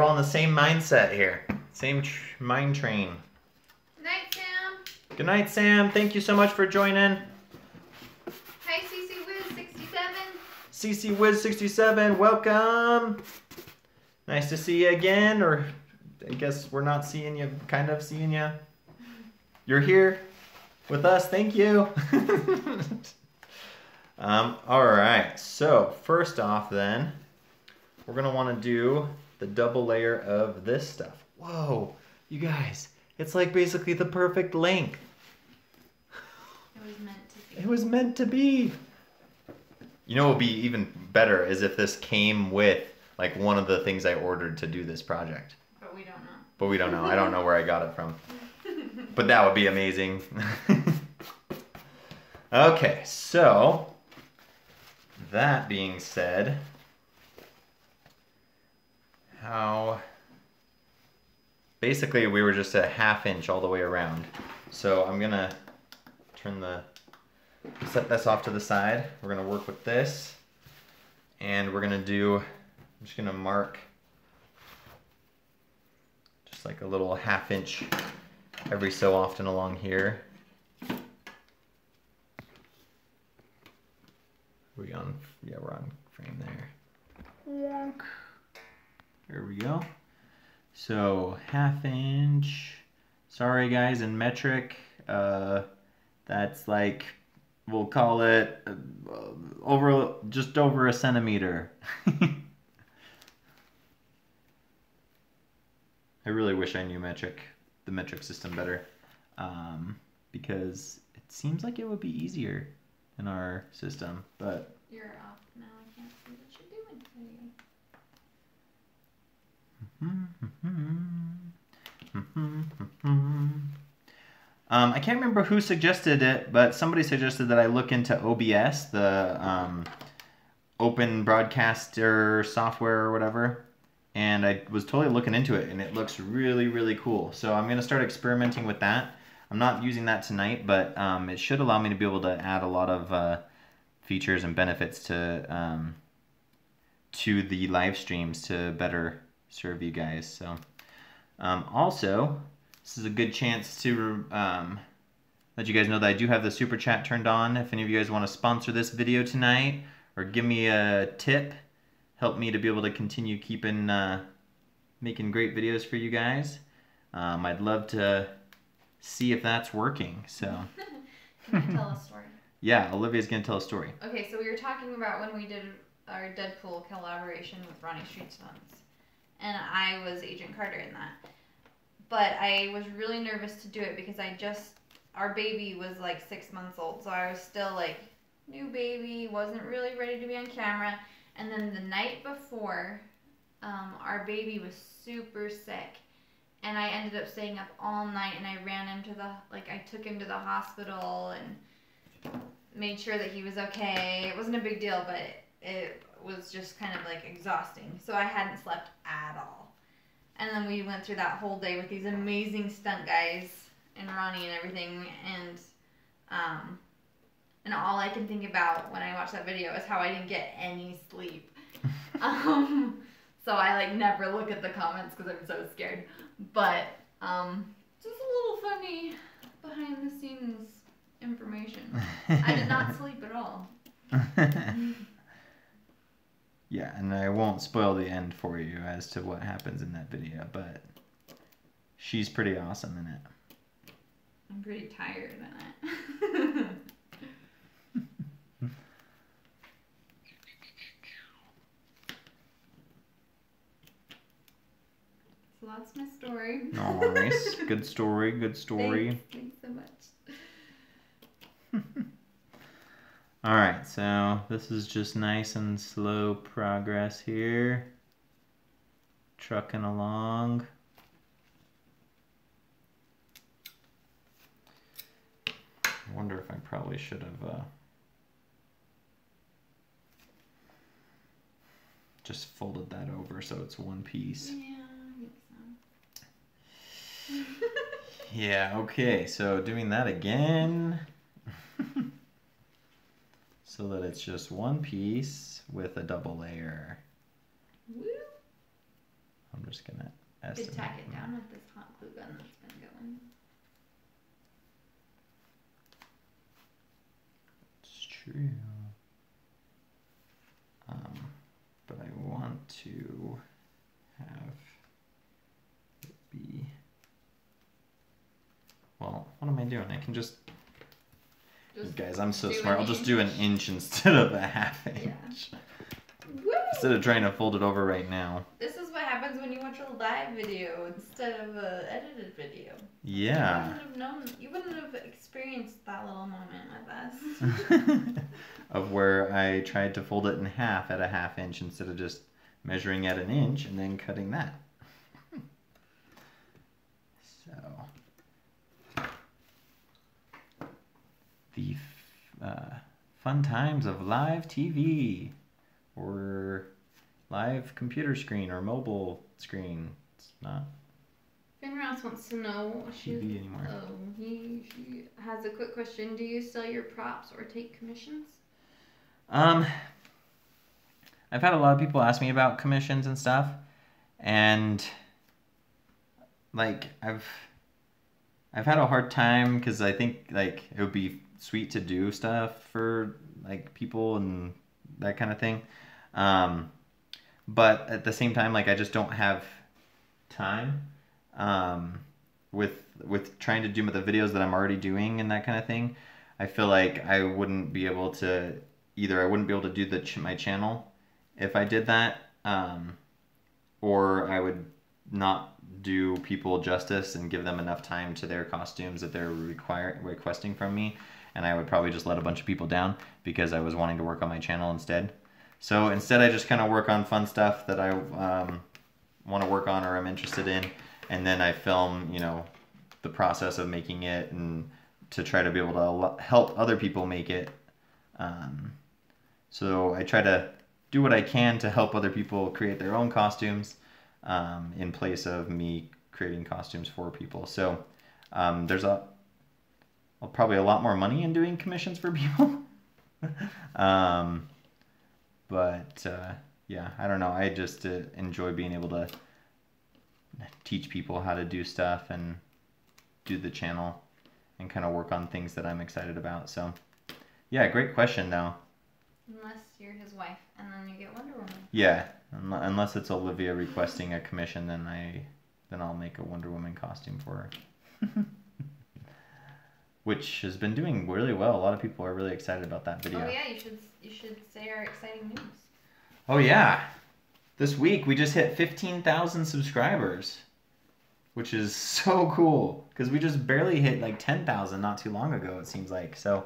all on the same mindset here. Same mind train. Night, Sam. Good night, Sam. Thank you so much for joining. Hi, CC Wiz 67. CC Wiz 67, welcome. Nice to see you again, or I guess we're not seeing you, kind of seeing you. You're here with us. Thank you. All right. So first off, then we're gonna want to do the double layer of this stuff. Whoa, you guys! It's like basically the perfect length. It was meant to be. It was meant to be. You know what would be even better is if this came with like one of the things I ordered to do this project. But we don't know. But we don't know. I don't know where I got it from. But that would be amazing. Okay, so that being said, basically we were just a 1/2 inch all the way around. So I'm gonna set this off to the side. We're gonna work with this, and we're gonna I'm just gonna mark just like a little 1/2 inch every so often along here. We're on frame there. There we go. So 1/2 inch. Sorry guys, in metric, that's like, we'll call it just over a centimeter. I really wish I knew the metric system better, because it seems like it would be easier in our system, but You're off now. I can't see what you're doing. There you go. I can't remember who suggested it, but somebody suggested that I look into OBS, the open broadcaster software or whatever, and I was totally looking into it, and it looks really, really cool. So I'm going to start experimenting with that. I'm not using that tonight, but it should allow me to be able to add a lot of features and benefits to the live streams to better serve you guys. So also, this is a good chance to let you guys know that I do have the super chat turned on. If any of you guys want to sponsor this video tonight or give me a tip, help me to be able to continue making great videos for you guys, I'd love to see if that's working. So Can I tell a story? Yeah, Olivia's gonna tell a story. Okay, so we were talking about when we did our Deadpool collaboration with Ronnie Street Stunts, and I was Agent Carter in that. But I was really nervous to do it because our baby was like 6 months old, so I was still like new baby, wasn't really ready to be on camera. And then the night before, our baby was super sick, and I ended up staying up all night, and I ran him I took him to the hospital and made sure that he was okay. It wasn't a big deal, but it was just kind of like exhausting. So I hadn't slept at all. And then we went through that whole day with these amazing stunt guys and Ronnie and everything, and all I can think about when I watch that video is how I didn't get any sleep. So I like never look at the comments because I'm so scared. But just a little funny behind the scenes information. I did not sleep at all. Yeah, and I won't spoil the end for you as to what happens in that video, but she's pretty awesome in it. I'm pretty tired in it. So that's my story. Nice. Good story, good story. Thanks so much. Alright, so this is just nice and slow progress here. trucking along. I wonder if I probably should have just folded that over so it's one piece. Yeah, I think so. Yeah, okay, so doing that again. So that it's just one piece with a double layer. Woo! I'm just gonna You could tack it down with this hot glue gun that's been going. It's true. But I want to have it be, well, what am I doing? I can just guys, I'm so smart. I'll just do an inch instead of a half inch. Yeah. Instead of trying to fold it over right now. This is what happens when you watch a live video instead of an edited video. Yeah. You wouldn't have experienced that little moment with us. Of where I tried to fold it in half at a half inch instead of just measuring at an inch and then cutting that. So, the fun times of live TV or live computer screen or mobile screen. It's not Finrouse wants to know. TV anymore. She has a quick question. Do you sell your props or take commissions? I've had a lot of people ask me about commissions and stuff, and like I've had a hard time because I think like it would be sweet to do stuff for like people and that kind of thing, but at the same time, like I just don't have time with trying to do the videos that I'm already doing and that kind of thing. I feel like I wouldn't be able to either. I wouldn't be able to do my channel if I did that, or I would not do people justice and give them enough time to their costumes that they're requesting from me, and I would probably just let a bunch of people down because I was wanting to work on my channel instead. So instead I just kind of work on fun stuff that I want to work on or I'm interested in, and then I film, you know, the process of making it and to try to be able to help other people make it. So I try to do what I can to help other people create their own costumes in place of me creating costumes for people. So there's probably a lot more money in doing commissions for people. But yeah, I don't know. I just enjoy being able to teach people how to do stuff and do the channel and kind of work on things that I'm excited about. So yeah, great question though. Unless you're his wife, and then you get Wonder Woman. Yeah, unless it's Olivia requesting a commission, then I'll make a Wonder Woman costume for her. Which has been doing really well. A lot of people are really excited about that video. Oh yeah, you should say our exciting news. Oh yeah, this week we just hit 15,000 subscribers, which is so cool because we just barely hit like 10,000 not too long ago. It seems like so.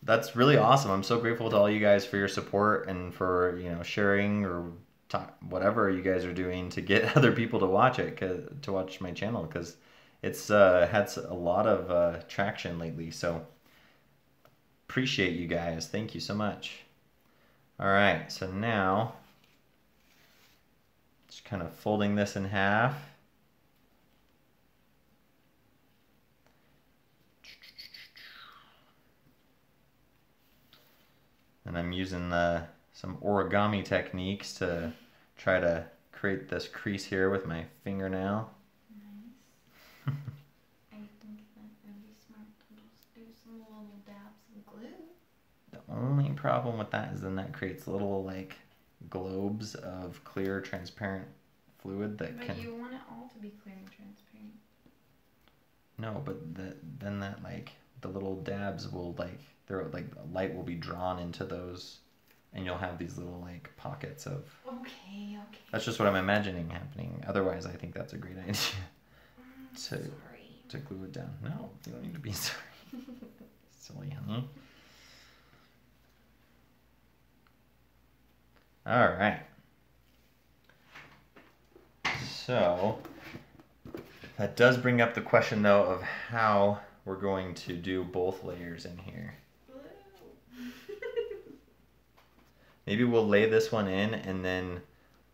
That's really awesome. I'm so grateful to all you guys for your support and for, you know, sharing or whatever you guys are doing to get other people to watch it, to watch my channel, because it's had a lot of traction lately. So appreciate you guys. Thank you so much. All right, so now just kind of folding this in half. And I'm using some origami techniques to try to create this crease here with my fingernail. Nice. I think that would be smart to just do some little dabs of glue. The only problem with that is then that creates little like globes of clear transparent fluid that But can... you want it all to be clear and transparent. No, but then that like the little dabs will like... like light will be drawn into those, and you'll have these little like pockets of. Okay. That's just what I'm imagining happening. Otherwise, I think that's a great idea. To glue it down. No, you don't need to be sorry. Silly, honey. All right. So that does bring up the question though of how we're going to do both layers in here. Maybe we'll lay this one in, and then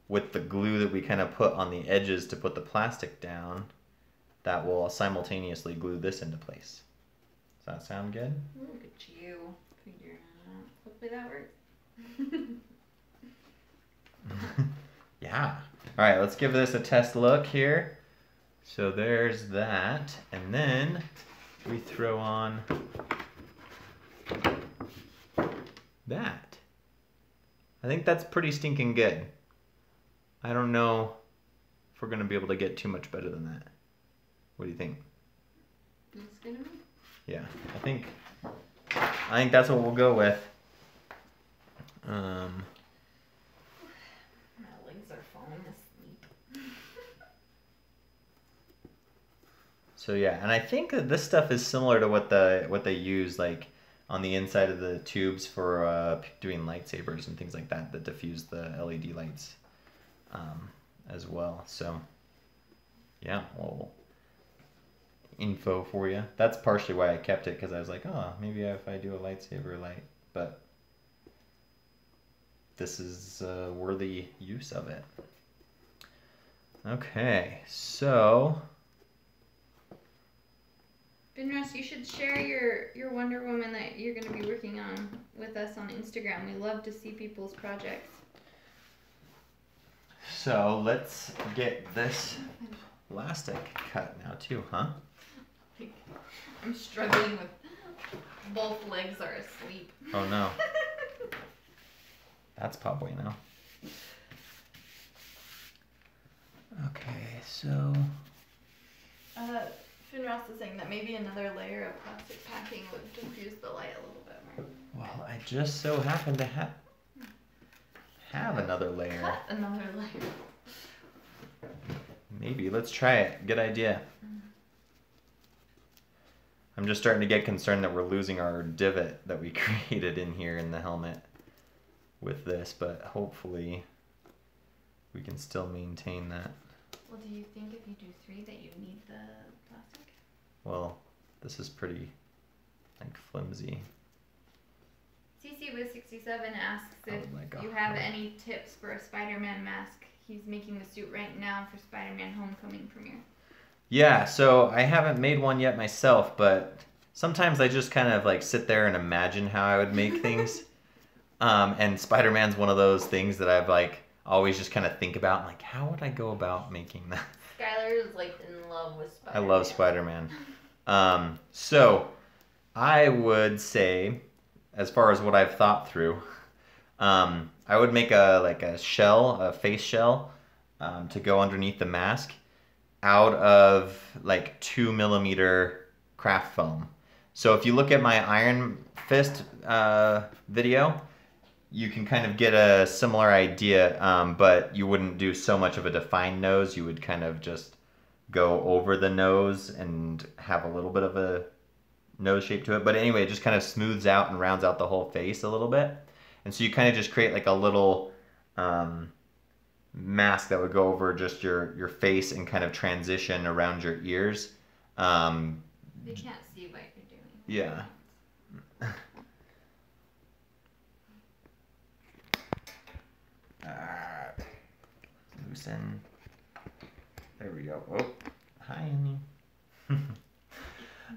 with the glue that we kind of put on the edges to put the plastic down, that will simultaneously glue this into place. Does that sound good? Look at you figuring it out. Hopefully that works. Yeah. All right, let's give this a test look here. So there's that, and then we throw on that. I think that's pretty stinking good. I don't know if we're gonna be able to get too much better than that. What do you think? Looks good to me. Yeah, I think that's what we'll go with. My legs are falling asleep. So yeah, and I think that this stuff is similar to what they use like on the inside of the tubes for doing lightsabers and things like that that diffuse the LED lights as well. So yeah, well, info for you. That's partially why I kept it, because I was like, oh, maybe if I do a lightsaber light, but this is a worthy use of it. Okay, so Finrus, you should share your Wonder Woman that you're going to be working on with us on Instagram. We love to see people's projects. So let's get this plastic cut now too, huh? I'm struggling with both legs are asleep. Oh no. That's Pop Bueno. Okay, so Finrus is saying that maybe another layer of plastic packing would diffuse the light a little bit more. well, I just so happen to have another layer. Cut another layer. Maybe. Let's try it. Good idea. I'm just starting to get concerned that we're losing our divot that we created in here in the helmet with this, but hopefully we can still maintain that. Well, do you think if you do 3 that you need the plastic? Well, this is pretty like flimsy. CC with 67 asks if like you have any tips for a Spider-Man mask. He's making the suit right now for Spider-Man Homecoming premiere. Yeah, so I haven't made one yet myself, but sometimes I just kind of like sit there and imagine how I would make things. And Spider-Man's one of those things that I've like always just kind of think about. I'm like, how would I go about making that? Skylar is like in love with Spider-Man. I love Spider-Man. So I would say, as far as what I've thought through, I would make a shell, a face shell, to go underneath the mask out of like 2mm craft foam. So if you look at my Iron Fist video, you can kind of get a similar idea, but you wouldn't do so much of a defined nose. You would kind of just go over the nose and have a little bit of a nose shape to it. But anyway, it just kind of smooths out and rounds out the whole face a little bit. And so you kind of just create like a little mask that would go over just your face and kind of transition around your ears. They can't see what you're doing. Yeah. Loosen. There we go. Oh, hi,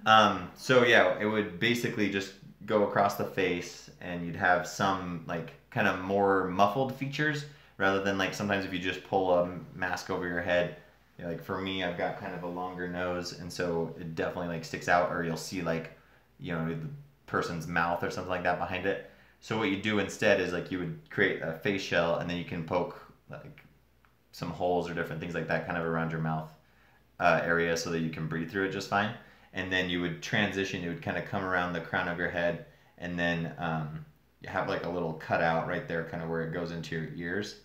honey. So yeah, it would basically just go across the face, and you'd have some like kind of more muffled features rather than like sometimes if you just pull a mask over your head. You know, like for me, I've got kind of a longer nose, and so it definitely like sticks out, or you'll see like, you know, the person's mouth or something like that behind it. So what you do instead is like you would create a face shell, and then you can poke like some holes or different things like that kind of around your mouth area so that you can breathe through it just fine. And then you would transition, it would kind of come around the crown of your head, and then you have like a little cutout right there kind of where it goes into your ears.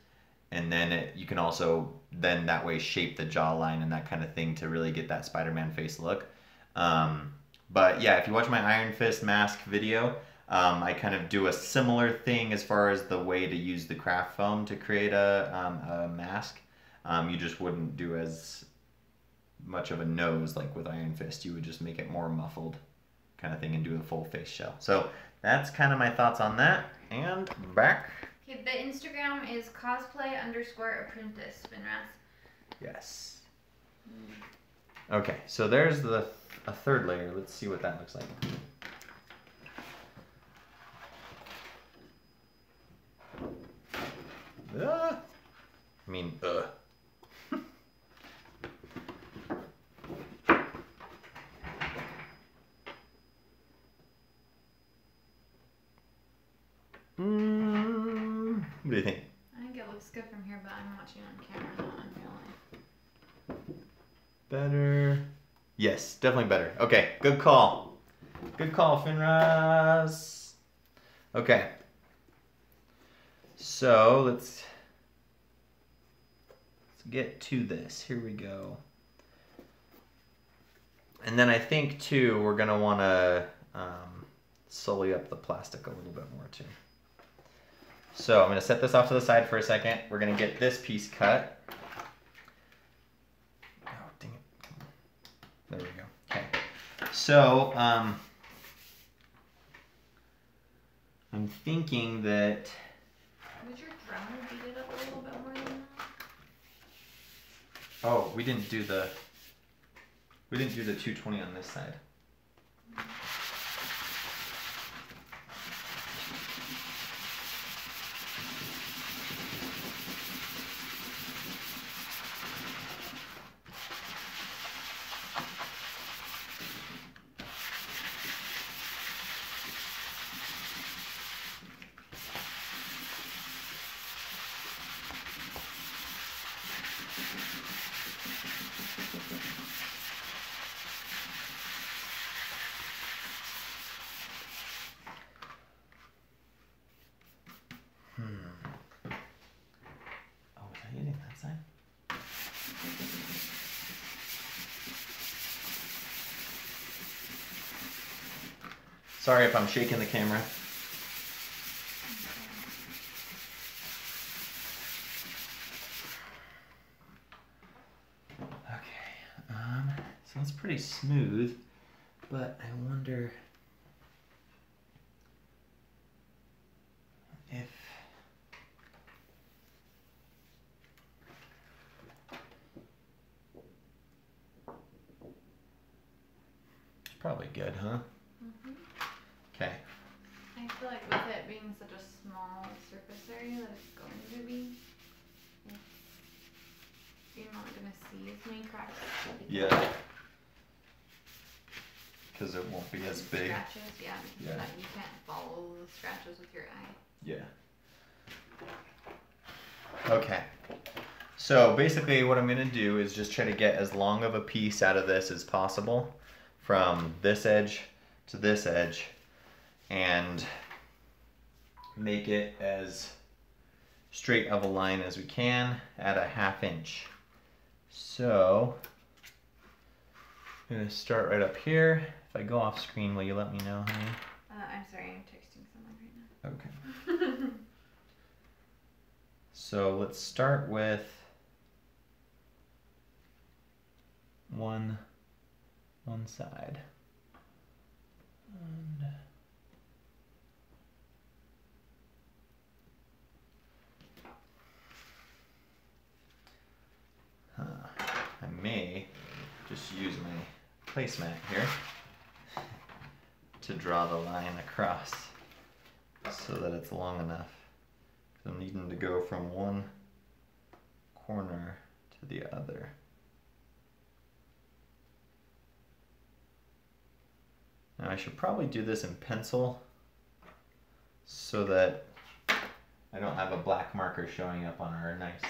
And then you can also then that way shape the jawline and that kind of thing to really get that Spider-Man face look. But yeah, if you watch my Iron Fist mask video, I kind of do a similar thing as far as the way to use the craft foam to create a mask. You just wouldn't do as much of a nose like with Iron Fist. You would just make it more muffled kind of thing and do a full face shell. So that's kind of my thoughts on that. And back. Okay, the Instagram is cosplay_apprentice, Finras. Yes. Okay, so there's a third layer. Let's see what that looks like. What do you think? I think it looks good from here, but I'm watching on camera, not on real life. Better. Yes, definitely better. Okay, good call. Good call, Finraz. Okay. So let's get to this. Here we go. And then I think too, we're gonna want to sully up the plastic a little bit more too. So I'm gonna set this off to the side for a second. We're gonna get this piece cut. Oh, dang it. There we go. Okay. So I'm thinking that. Would your drummer beat it up a little bit more than that? Oh, we didn't do the 220 on this side. Oh, was I hitting that side? Sorry if I'm shaking the camera. Okay, so it's pretty smooth, but I wonder if it's probably good, huh? Mm-hmm. Okay. I feel like with it being such a small surface area that it's going to be, you're not going to see as many cracks. Yeah. Because it won't be as big. Scratches, yeah. Yeah. That you can't follow the scratches with your eye. Yeah. Okay. So basically what I'm going to do is just try to get as long of a piece out of this as possible from this edge to this edge and make it as straight of a line as we can at a 1/2 inch. So I'm going to start right up here. If I go off screen, will you let me know, honey? I'm sorry, I'm texting someone right now. Okay. So let's start with one side. And I may just use my placemat here to draw the line across so that it's long enough. I'm needing to go from one corner to the other. Now I should probably do this in pencil so that I don't have a black marker showing up on our nice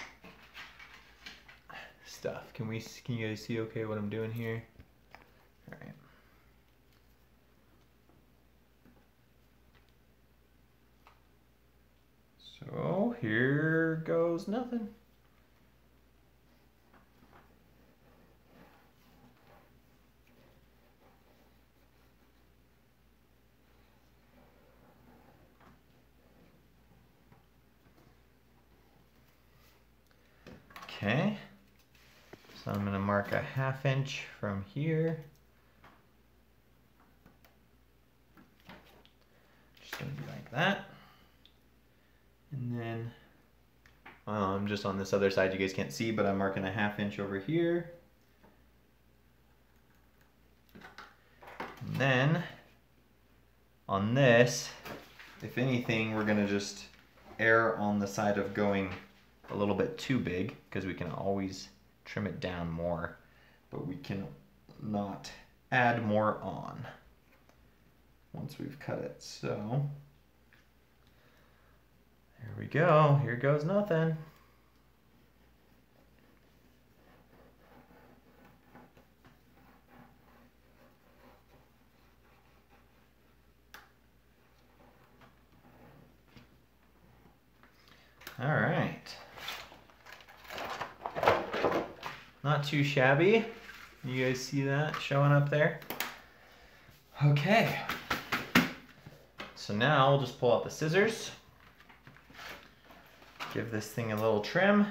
stuff. Can you guys see okay what I'm doing here? All right. So here goes nothing. Okay. So I'm going to mark a 1/2 inch from here. Just going to be like that. And then just on this other side you guys can't see, but I'm marking a 1/2 inch over here. And then on this, if anything, we're going to just err on the side of going a little bit too big, because we can always trim it down more, but we can not add more on once we've cut it. So there we go. Here goes nothing. All right. Not too shabby. You guys see that showing up there? Okay. So now we'll just pull out the scissors. Give this thing a little trim.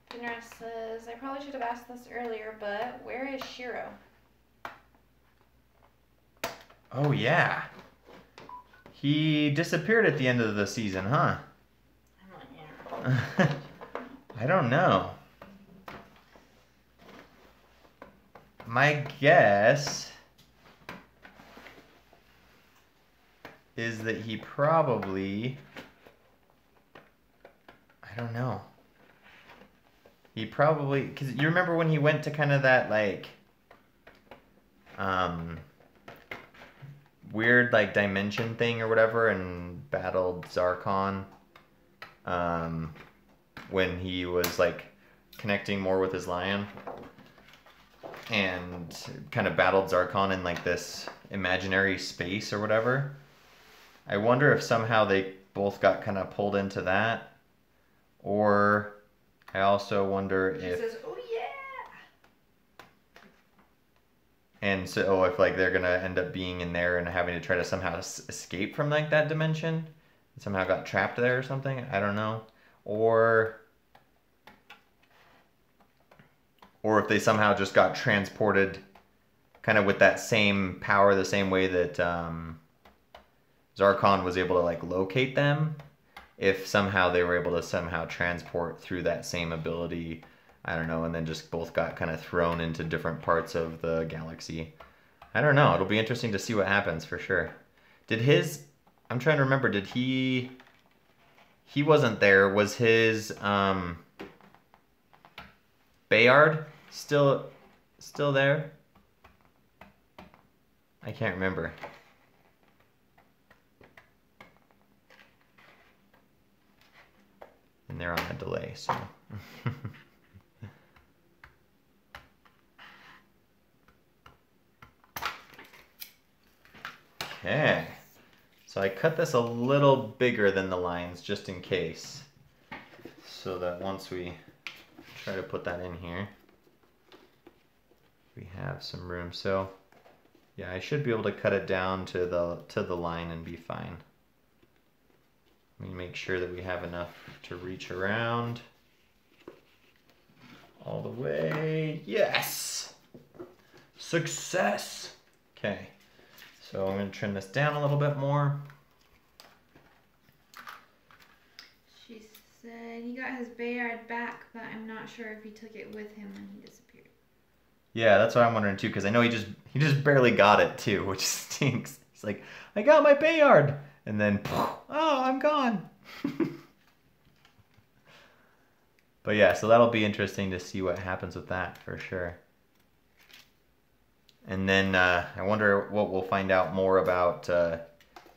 Dinner says, I probably should have asked this earlier, but where is Shiro? Oh yeah. He disappeared at the end of the season, huh? I don't know. My guess is that he probably, I don't know. He probably, because you remember when he went to kind of that like weird like dimension thing or whatever and battled Zarkon, when he was like connecting more with his lion and kind of battled Zarkon in like this imaginary space or whatever. I wonder if somehow they both got kind of pulled into that, or I also wonder if... He says, oh yeah! And so if like they're gonna end up being in there and having to try to somehow escape from like that dimension, and somehow got trapped there or something, I don't know. Or if they somehow just got transported kind of with that same power, the same way that Zarkon was able to like locate them. If somehow they were able to somehow transport through that same ability, I don't know, and then just both got kind of thrown into different parts of the galaxy. I don't know. It'll be interesting to see what happens for sure. Did his... I'm trying to remember. Did he... He wasn't there. Was his Bayard still there? I can't remember. And they're on a delay, so. Okay. So I cut this a little bigger than the lines just in case, so that once we try to put that in here, we have some room. So yeah, I should be able to cut it down to the line and be fine. Let me make sure that we have enough to reach around all the way. Yes! Success! Okay, so I'm going to trim this down a little bit more. She said he got his Bayard back, but I'm not sure if he took it with him when he disappeared. Yeah, that's what I'm wondering too, because I know he just barely got it too, which stinks. He's like, I got my Bayard! And then, oh, I'm gone. But yeah, so that'll be interesting to see what happens with that for sure. And then I wonder what we'll find out more about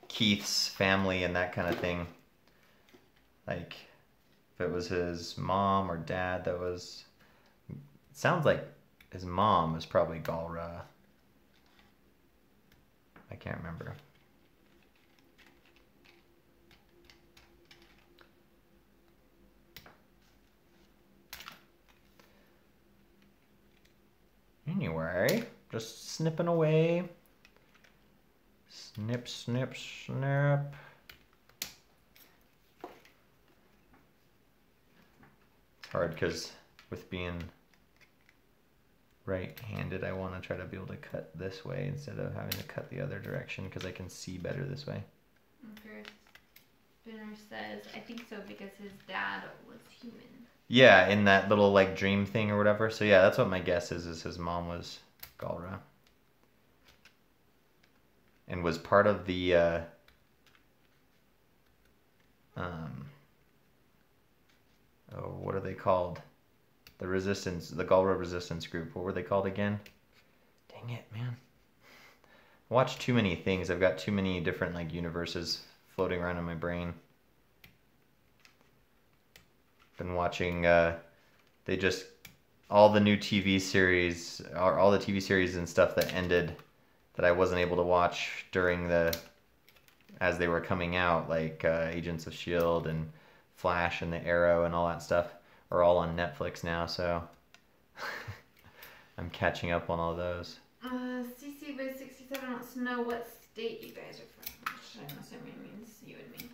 Keith's family and that kind of thing. Like, if it was his mom or dad that was... It sounds like his mom is probably Galra. I can't remember. Anyway, Just snipping away. Snip, snip, snip. It's hard because with being right-handed, I want to try to be able to cut this way instead of having to cut the other direction because I can see better this way. Okay. Spinner says, I think so because his dad was human. Yeah, in that little like dream thing or whatever. So yeah, that's what my guess is his mom was Galra. And was part of the oh, what are they called? The resistance, the Galra resistance group. What were they called again? Dang it, man. I watch too many things. I've got too many different like universes floating around in my brain. Been watching they just all the new TV series, all the TV series and stuff that ended that I wasn't able to watch during as they were coming out, like Agents of S.H.I.E.L.D. and Flash and the Arrow and all that stuff are all on Netflix now, so I'm catching up on all those. CC with 67 wants to know what state you guys are from, which I'm assuming means you and me.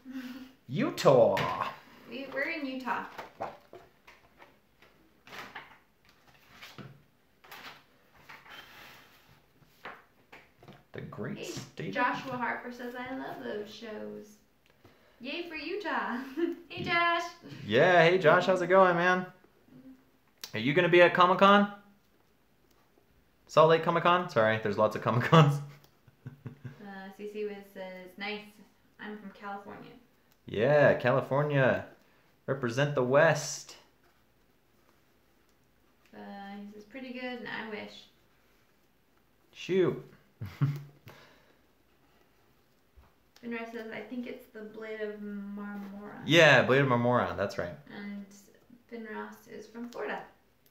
Utah! We're in Utah. The great state. Joshua Harper says, I love those shows. Yay for Utah. Hey, Josh. Yeah, hey Josh, how's it going, man? Are you going to be at Comic-Con? Salt Lake Comic-Con? Sorry, there's lots of Comic-Cons. CC Wiz says, nice. I'm from California. Yeah, California. Represent the West. He says, pretty good, and I wish. Shoot. Finra says, I think it's the Blade of Marmora. Yeah, Blade of Marmora, that's right. And Finross is from Florida.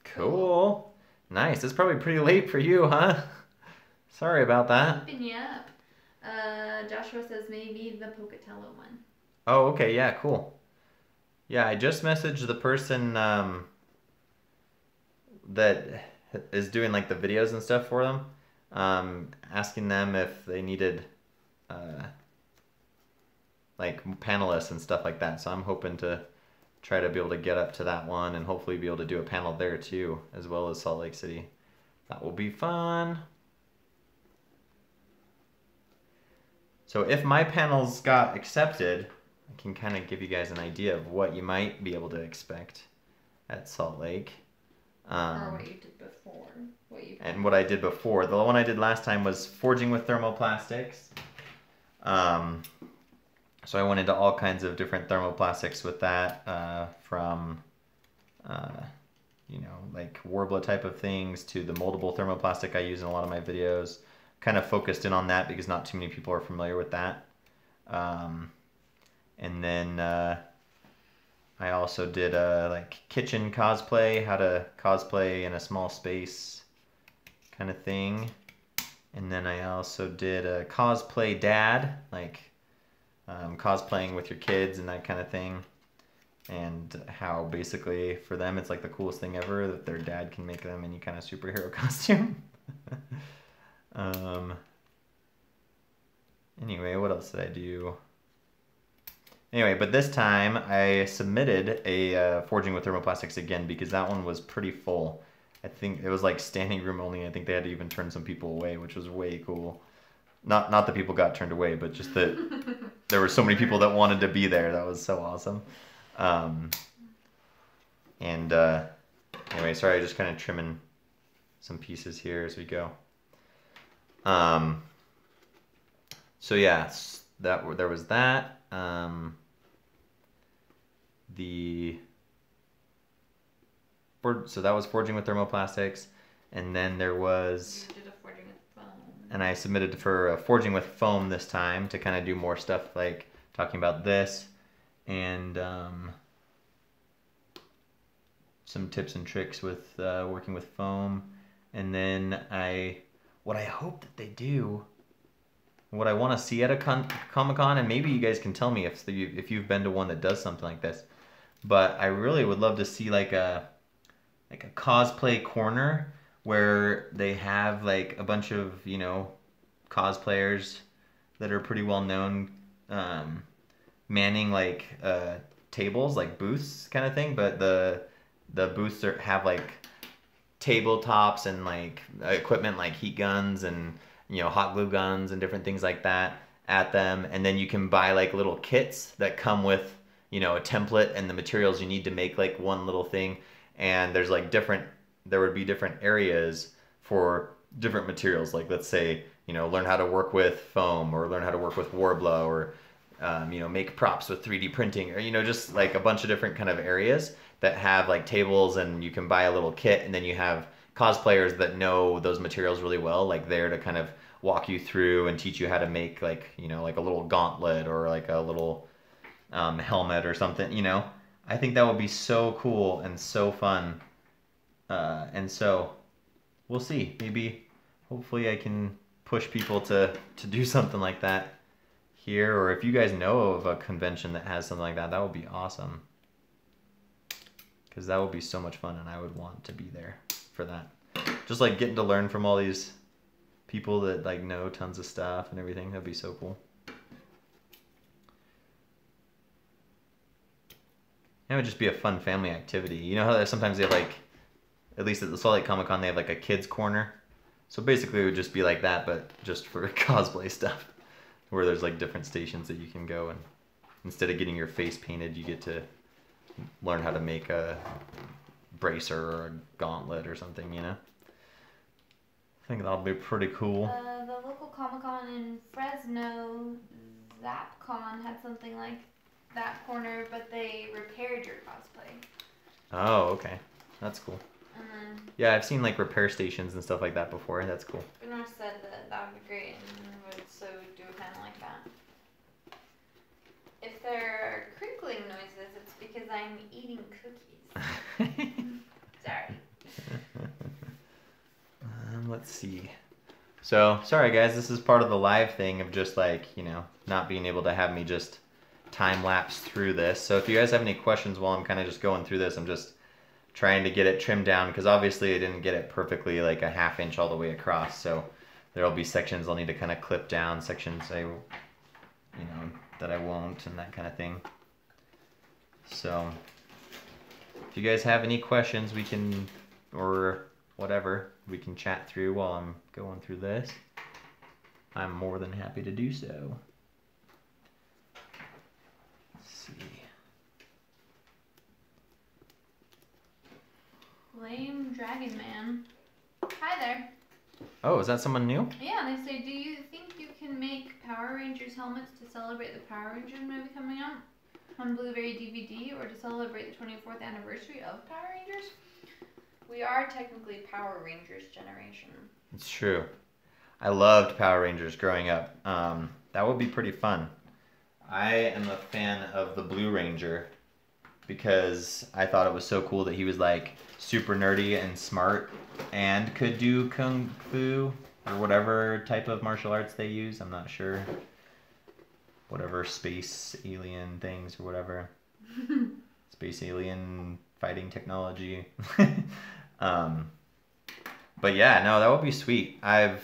Cool. Nice. It's probably pretty late for you, huh? Sorry about that. Keeping you up. Joshua says maybe the Pocatello one. Oh, okay. Yeah, cool. Yeah, I just messaged the person that is doing like the videos and stuff for them, asking them if they needed like panelists and stuff like that. So I'm hoping to try to be able to get up to that one and hopefully be able to do a panel there too, as well as Salt Lake City. That will be fun. So if my panels got accepted, I can kind of give you guys an idea of what you might be able to expect at Salt Lake. Or what you did before. What I did before. The one I did last time was forging with thermoplastics. So I went into all kinds of different thermoplastics with that, from, you know, like Warbler type of things to the moldable thermoplastic I use in a lot of my videos. Kind of focused in on that because not too many people are familiar with that. And then I also did like kitchen cosplay, how to cosplay in a small space kind of thing. And then I also did a cosplay dad, like cosplaying with your kids and that kind of thing. And how basically for them it's like the coolest thing ever that their dad can make them any kind of superhero costume. Anyway, what else did I do? Anyway, but this time I submitted a Forging with Thermoplastics again because that one was pretty full. I think it was like standing room only. I think they had to even turn some people away, which was way cool. Not that people got turned away, but just that there were so many people that wanted to be there. That was so awesome. Anyway, sorry, just kind of trimming some pieces here as we go. So yeah, there was that. So that was forging with thermoplastics, and then there was. You did a forging with foam. And I submitted for forging with foam this time to kind of do more stuff like talking about this and some tips and tricks with working with foam. And then what I hope that they do, what I want to see at a Comic-Con, and maybe you guys can tell me if you've been to one that does something like this, but I really would love to see like a cosplay corner where they have like a bunch of, you know, cosplayers that are pretty well known, manning like tables, like booths kind of thing, but the booths have like tabletops and like equipment like heat guns and, you know, hot glue guns and different things like that at them. And then you can buy like little kits that come with, you know, a template and the materials you need to make like one little thing. And there's like there would be different areas for different materials. Like let's say, you know, learn how to work with foam, or learn how to work with Warblow, or you know, make props with 3D printing, or, you know, just like a bunch of different kind of areas that have like tables, and you can buy a little kit, and then you have cosplayers that know those materials really well, like there to kind of walk you through and teach you how to make like, you know, like a little gauntlet or like a little helmet or something, you know. I think that would be so cool and so fun. And so we'll see. Maybe, hopefully I can push people to do something like that here, or if you guys know of a convention that has something like that, that would be awesome. Because that would be so much fun, and I would want to be there for that. Just like getting to learn from all these people that like know tons of stuff and everything. That'd be so cool. It would just be a fun family activity. You know how sometimes they have like, at least at the Salt Lake Comic Con, they have like a kids corner. So basically it would just be like that, but just for cosplay stuff, where there's like different stations that you can go, and instead of getting your face painted, you get to learn how to make a bracer or a gauntlet or something, you know? I think that'll be pretty cool. The local Comic-Con in Fresno, ZapCon, had something like that corner, but they repaired your cosplay. Oh, okay. That's cool. And then, yeah, I've seen like repair stations and stuff like that before. That's cool. Bernard said that would be great, and would so do it kind of like that. If there are crinkling noises, it's because I'm eating cookies. Sorry. Let's see. So, sorry guys, this is part of the live thing of just like, you know, not being able to have me just time lapse through this. So if you guys have any questions while I'm kind of just going through this, I'm just trying to get it trimmed down, because obviously I didn't get it perfectly like a ½ inch all the way across. So there'll be sections I'll need to kind of clip down, sections that I won't, and that kind of thing. So if you guys have any questions, we can, or whatever, we can chat through while I'm going through this. I'm more than happy to do so. Let's see. Lame Dragon Man. Hi there. Oh, is that someone new? Yeah, they say, do you think you can make Power Rangers helmets to celebrate the Power Rangers movie coming out on Blu-ray DVD, or to celebrate the 24th anniversary of Power Rangers? We are technically Power Rangers generation. It's true. I loved Power Rangers growing up. That would be pretty fun. I am a fan of the Blue Ranger because I thought it was so cool that he was like super nerdy and smart and could do kung fu or whatever type of martial arts they use. I'm not sure. Whatever space alien things or whatever. Space alien fighting technology. But yeah, no, that would be sweet. I've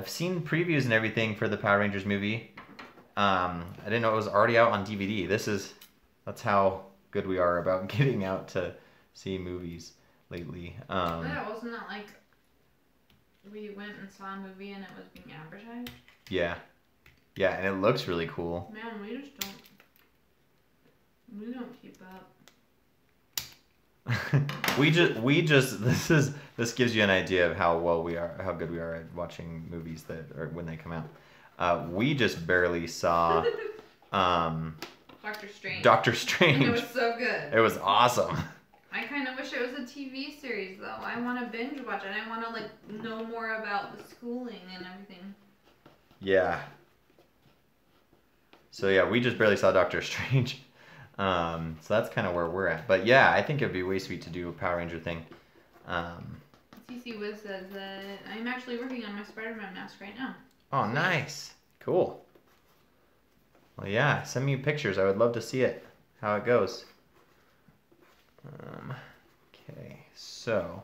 seen previews and everything for the Power Rangers movie. I didn't know it was already out on DVD. That's how good we are about getting out to see movies lately. Yeah, wasn't that like we went and saw a movie and it was being advertised? Yeah. Yeah, and it looks really cool. Man, we don't keep up. This gives you an idea of how good we are at watching movies when they come out. We just barely saw Doctor Strange. And it was so good. It was awesome. I kind of wish it was a TV series though. I want to binge watch it. I want to like know more about the schooling and everything. Yeah. So yeah, we just barely saw Doctor Strange. So that's kind of where we're at. But yeah, I think it'd be way sweet to do a Power Ranger thing. CC Wiz says that I'm actually working on my Spider-Man mask right now. Oh, nice. Cool. Well, yeah, send me pictures. I would love to see it, how it goes. Okay, so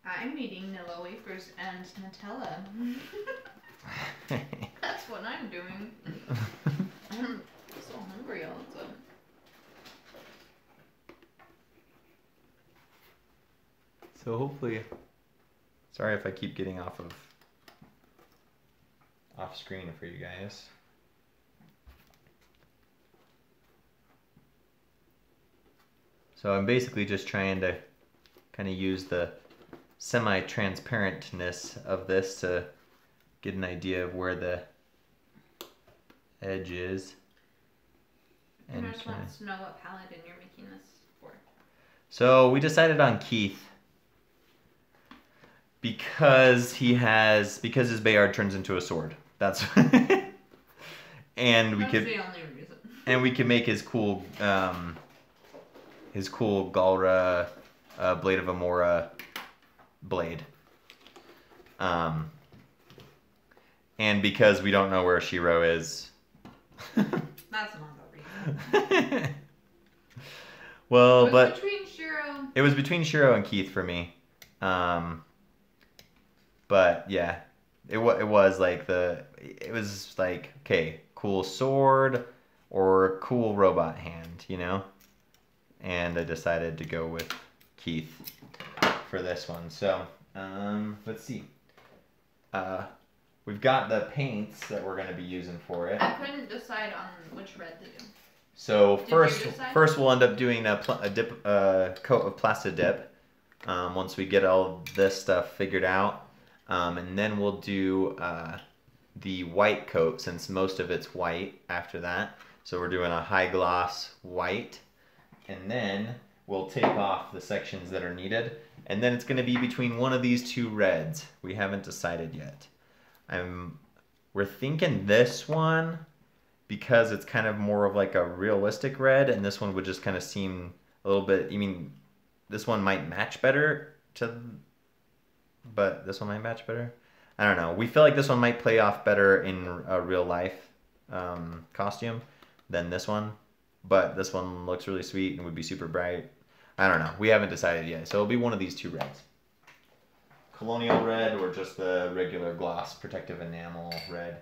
I'm eating Nilla wafers and Nutella. That's what I'm doing. I'm so hungry all of a sudden. So hopefully, sorry if I keep getting off screen for you guys. So I'm basically just trying to kind of use the semi-transparentness of this to get an idea of where the edge is. And I just want to know what Paladin you're making this for. So we decided on Keith because his Bayard turns into a sword. That's and we That's could the only reason. And we could make his cool Galra Blade of Amora blade. And because we don't know where Shiro is. That's not the reason. Well, it was between Shiro. It was between Shiro and Keith for me. But yeah, it was like okay, cool sword or cool robot hand, you know? And I decided to go with Keith for this one. So, let's see. We've got the paints that we're going to be using for it. I couldn't decide on which red to do. So first we'll end up doing a coat of Plasta Dip once we get all this stuff figured out. And then we'll do the white coat since most of it's white after that. So we're doing a high gloss white. And then we'll take off the sections that are needed. And then it's going to be between one of these two reds. We haven't decided yet. We're thinking this one because it's kind of more of like a realistic red, and this one would just kind of seem a little bit, this one might match better but this one might match better. I don't know. We feel like this one might play off better in a real life costume than this one, but this one looks really sweet and would be super bright. I don't know. We haven't decided yet, so it'll be one of these two reds. Colonial red or just the regular gloss protective enamel red.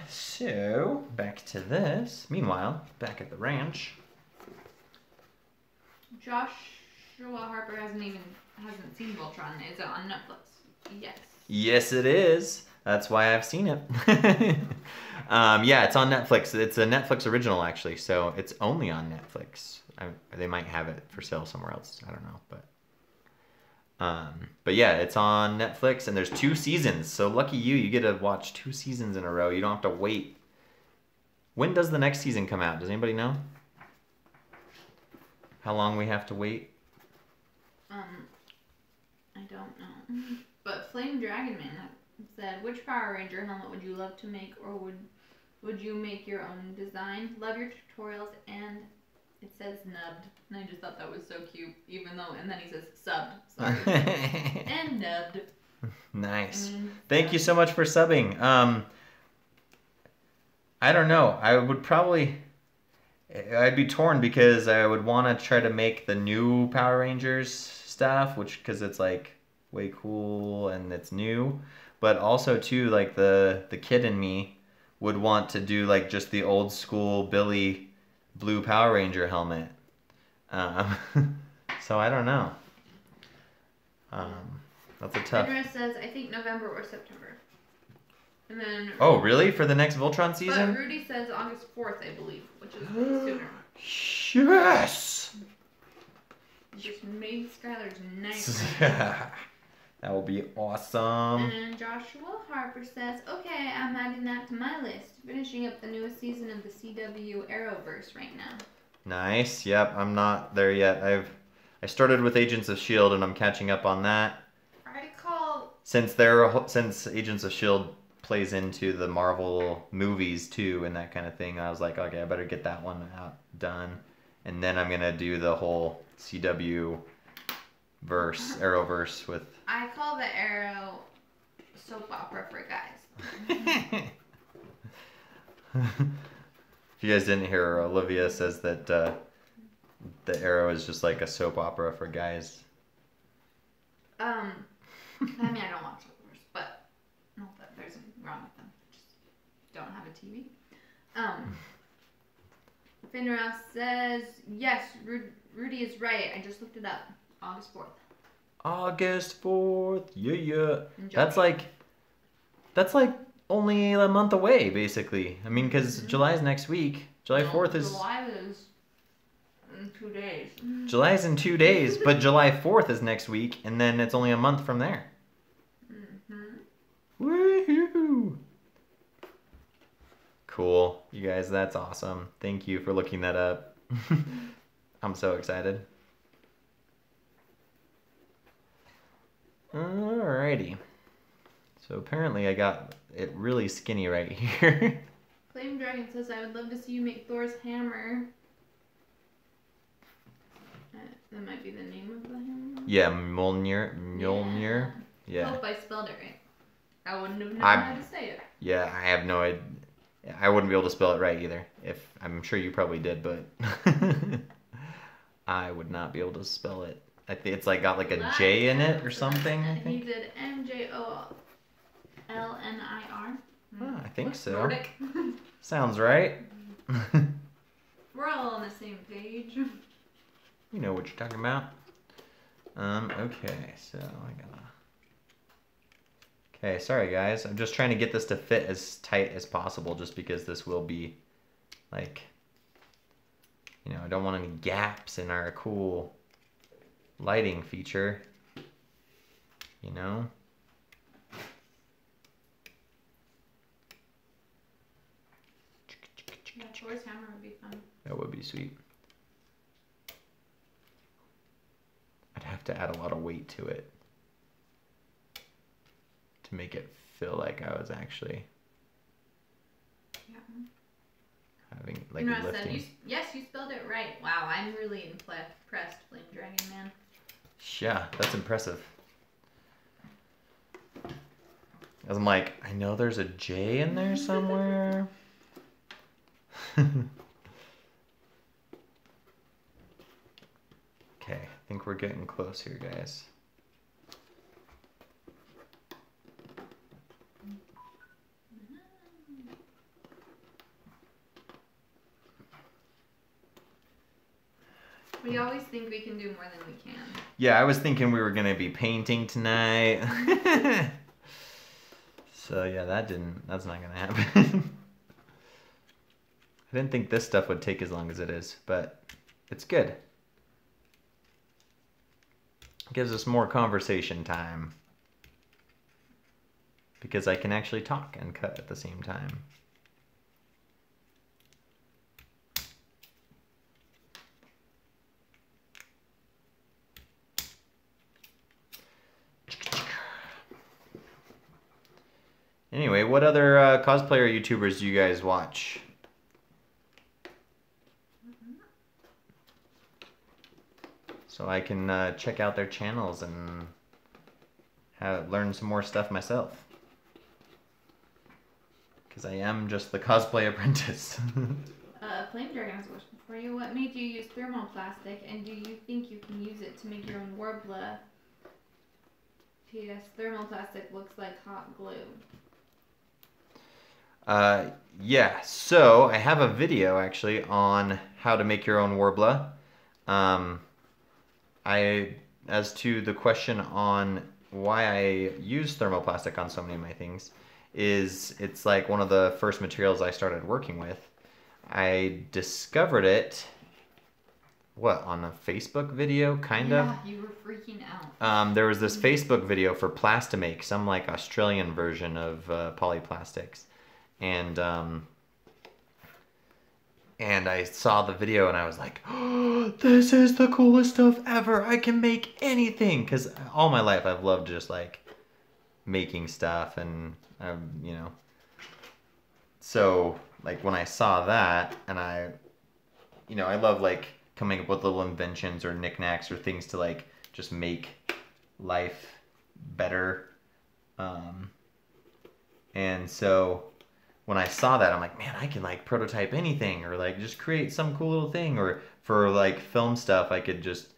So back to this. Meanwhile, back at the ranch. Joshua Harper hasn't seen Voltron. Is it on Netflix? Yes. Yes, it is. That's why I've seen it. Yeah, it's on Netflix. It's a Netflix original, actually, so it's only on Netflix. They might have it for sale somewhere else. I don't know, but yeah, it's on Netflix, and there's 2 seasons. So lucky you, you get to watch 2 seasons in a row. You don't have to wait. When does the next season come out? Does anybody know? How long we have to wait? I don't know. But Flame Dragon Man said, which Power Ranger helmet would you love to make, or would you make your own design? Love your tutorials, and it says nubbed. And I just thought that was so cute, and then he says subbed. Sorry. And nubbed. Nice. Thank you so much for subbing. I don't know. I'd be torn because I would want to try to make the new Power Rangers stuff, because it's like way cool and it's new. But also too, like the kid in me would want to do like just the old school Billy blue Power Ranger helmet. So I don't know. That's a tough. Henry says, I think November or September. And then. Oh, really? For the next Voltron season? But Rudy says August 4th, I believe, which is sooner. Yes. Just made Skylar's night. That will be awesome. And Joshua Harper says, okay, I'm adding that to my list. Finishing up the newest season of the CW Arrowverse right now. Nice. Yep, I'm not there yet. I started with Agents of S.H.I.E.L.D. and I'm catching up on that. Since Agents of S.H.I.E.L.D. plays into the Marvel movies too and that kind of thing, I was like, okay, I better get that one done. And then I'm going to do the whole CW Arrowverse with... I call the Arrow soap opera for guys. If you guys didn't hear, Olivia says that the Arrow is just like a soap opera for guys. I mean, I don't watch Star Wars, but not that there's anything wrong with them. I just don't have a TV. Finross says, yes, Rudy is right. I just looked it up. August 4th. August 4th. Yeah. Enjoy. That's like only a month away, basically. I mean, because July's next week. July 4th is... July is in 2 days. July's in 2 days, but July 4th is next week, and then it's only a month from there. Woohoo! Cool. You guys, that's awesome. Thank you for looking that up. I'm so excited. Alrighty. So apparently I got it really skinny right here. Flame Dragon says, I would love to see you make Thor's hammer. That might be the name of the hammer. Yeah, Mjolnir. Yeah. I hope I spelled it right. I wouldn't have known how to say it. Yeah, I have no idea. I wouldn't be able to spell it right either. I'm sure you probably did, but I would not be able to spell it. I think it's like got like a J in it or something. I think. He did MJOLNIR. I think so. Nordic. Sounds right. We're all on the same page. You know what you're talking about. Okay, so I gotta... Okay, sorry guys. I'm just trying to get this to fit as tight as possible just because this will be, like, you know, I don't want any gaps in our cool lighting feature, you know? Yeah, Thor's hammer would be fun. That would be sweet. I'd have to add a lot of weight to it to make it feel like I was actually having, like, lifting. Yes, you spelled it right. Wow, I'm really impressed, Flame Dragon Man. Yeah, that's impressive. I'm like, I know there's a J in there somewhere. Okay, I think we're getting close here, guys. We always think we can do more than we can. Yeah, I was thinking we were going to be painting tonight. So yeah, that's not going to happen. I didn't think this stuff would take as long as it is, but it's good. It gives us more conversation time. Because I can actually talk and cut at the same time. Anyway, what other cosplayer YouTubers do you guys watch? So I can check out their channels and learn some more stuff myself. Because I am just the cosplay apprentice. Flame Dragon has a question for you. What made you use thermoplastic, and do you think you can use it to make your own Warbler? P.S. Thermoplastic looks like hot glue. Yeah, so I have a video actually on how to make your own Warbler. As to the question on why I use thermoplastic on so many of my things, it's like one of the first materials I started working with. I discovered it, on a Facebook video, kind of? Yeah, you were freaking out. There was this Facebook video for Plastimake, some like Australian version of polyplastics. And I saw the video and I was like, oh, this is the coolest stuff ever. I can make anything. Because all my life I've loved just like making stuff and, you know. So like when I saw that and I love like coming up with little inventions or knickknacks or things to like just make life better. And so when I saw that, I'm like, man, I can like prototype anything or like just create some cool little thing. Or for like film stuff, I could just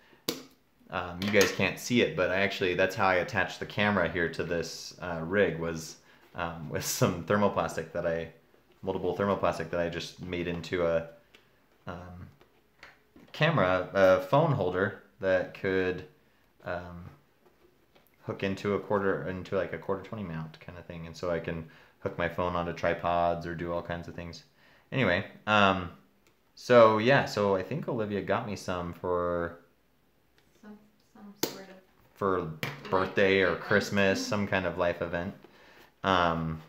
You guys can't see it, but that's how I attached the camera here to this rig, was with some multiple thermoplastic that I just made into a camera, phone holder that could hook into like a quarter 20 mount kind of thing, and so I can hook my phone onto tripods or do all kinds of things. Anyway, so yeah, so I think Olivia got me some for some sort of for birthday or Christmas, some kind of life event. And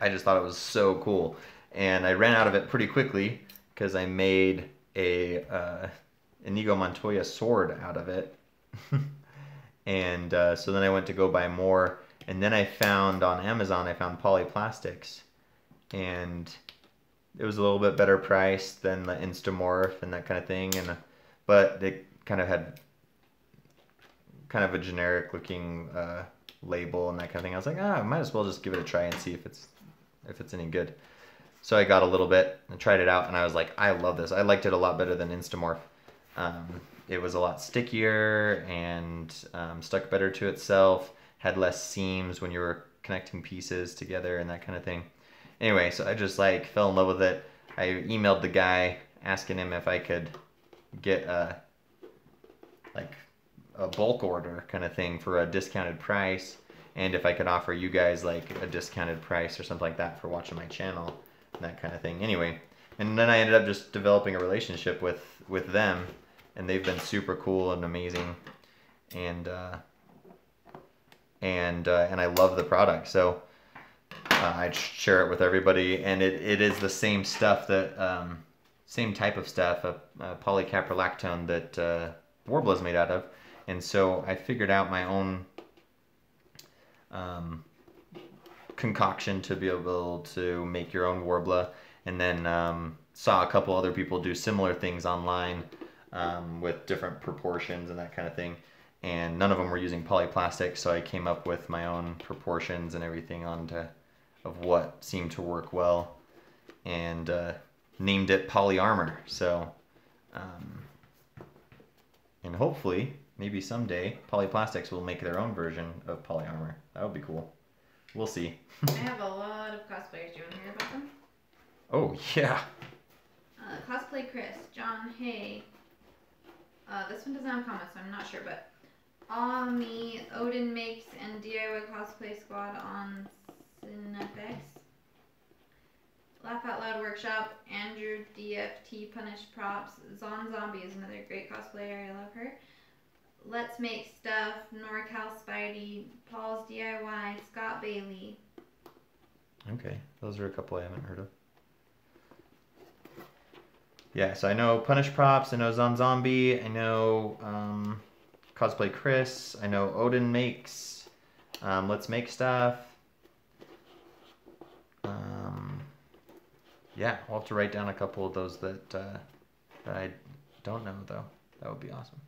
I just thought it was so cool, and I ran out of it pretty quickly because I made a Inigo Montoya sword out of it. And so then I went to go buy more, and then I found on Amazon, I found Polyplastics, and it was a little bit better priced than the Instamorph and that kind of thing, but it kind of had kind of a generic looking label and that kind of thing. I was like, I might as well just give it a try and see if it's any good. So I got a little bit and tried it out, and I was like, I love this. I liked it a lot better than Instamorph. It was a lot stickier and stuck better to itself, had less seams when you were connecting pieces together and that kind of thing. Anyway, so I just like fell in love with it. I emailed the guy asking him if I could get like a bulk order kind of thing for a discounted price, and if I could offer you guys like a discounted price or something like that for watching my channel and that kind of thing. Anyway, and then I ended up just developing a relationship with them, and they've been super cool and amazing, and I love the product. So I share it with everybody, and it is the same stuff that same type of stuff, polycaprolactone that Warbler is made out of. And so I figured out my own concoction to be able to make your own Warbler, and then saw a couple other people do similar things online with different proportions and that kind of thing. And none of them were using polyplastic, so I came up with my own proportions and everything of what seemed to work well, and named it Poly Armor. So, and hopefully, maybe someday, Polyplastics will make their own version of Poly Armor. That would be cool. We'll see. I have a lot of cosplayers. Do you want to hear about them? Oh, yeah. Cosplay Chris, John, hey. This one doesn't have comments, so I'm not sure, but me, Odin Makes, and DIY Cosplay Squad on Cinefx. Laugh Out Loud Workshop, Andrew DFT Punished Props, Zon Zombie is another great cosplayer, I love her. Let's Make Stuff, NorCal Spidey, Paul's DIY, Scott Bailey. Okay, those are a couple I haven't heard of. Yeah, so I know Punished Props, I know Zon Zombie, I know Cosplay Chris, I know Odin Makes, Let's Make Stuff. Yeah, I'll have to write down a couple of those that I don't know, though. That would be awesome.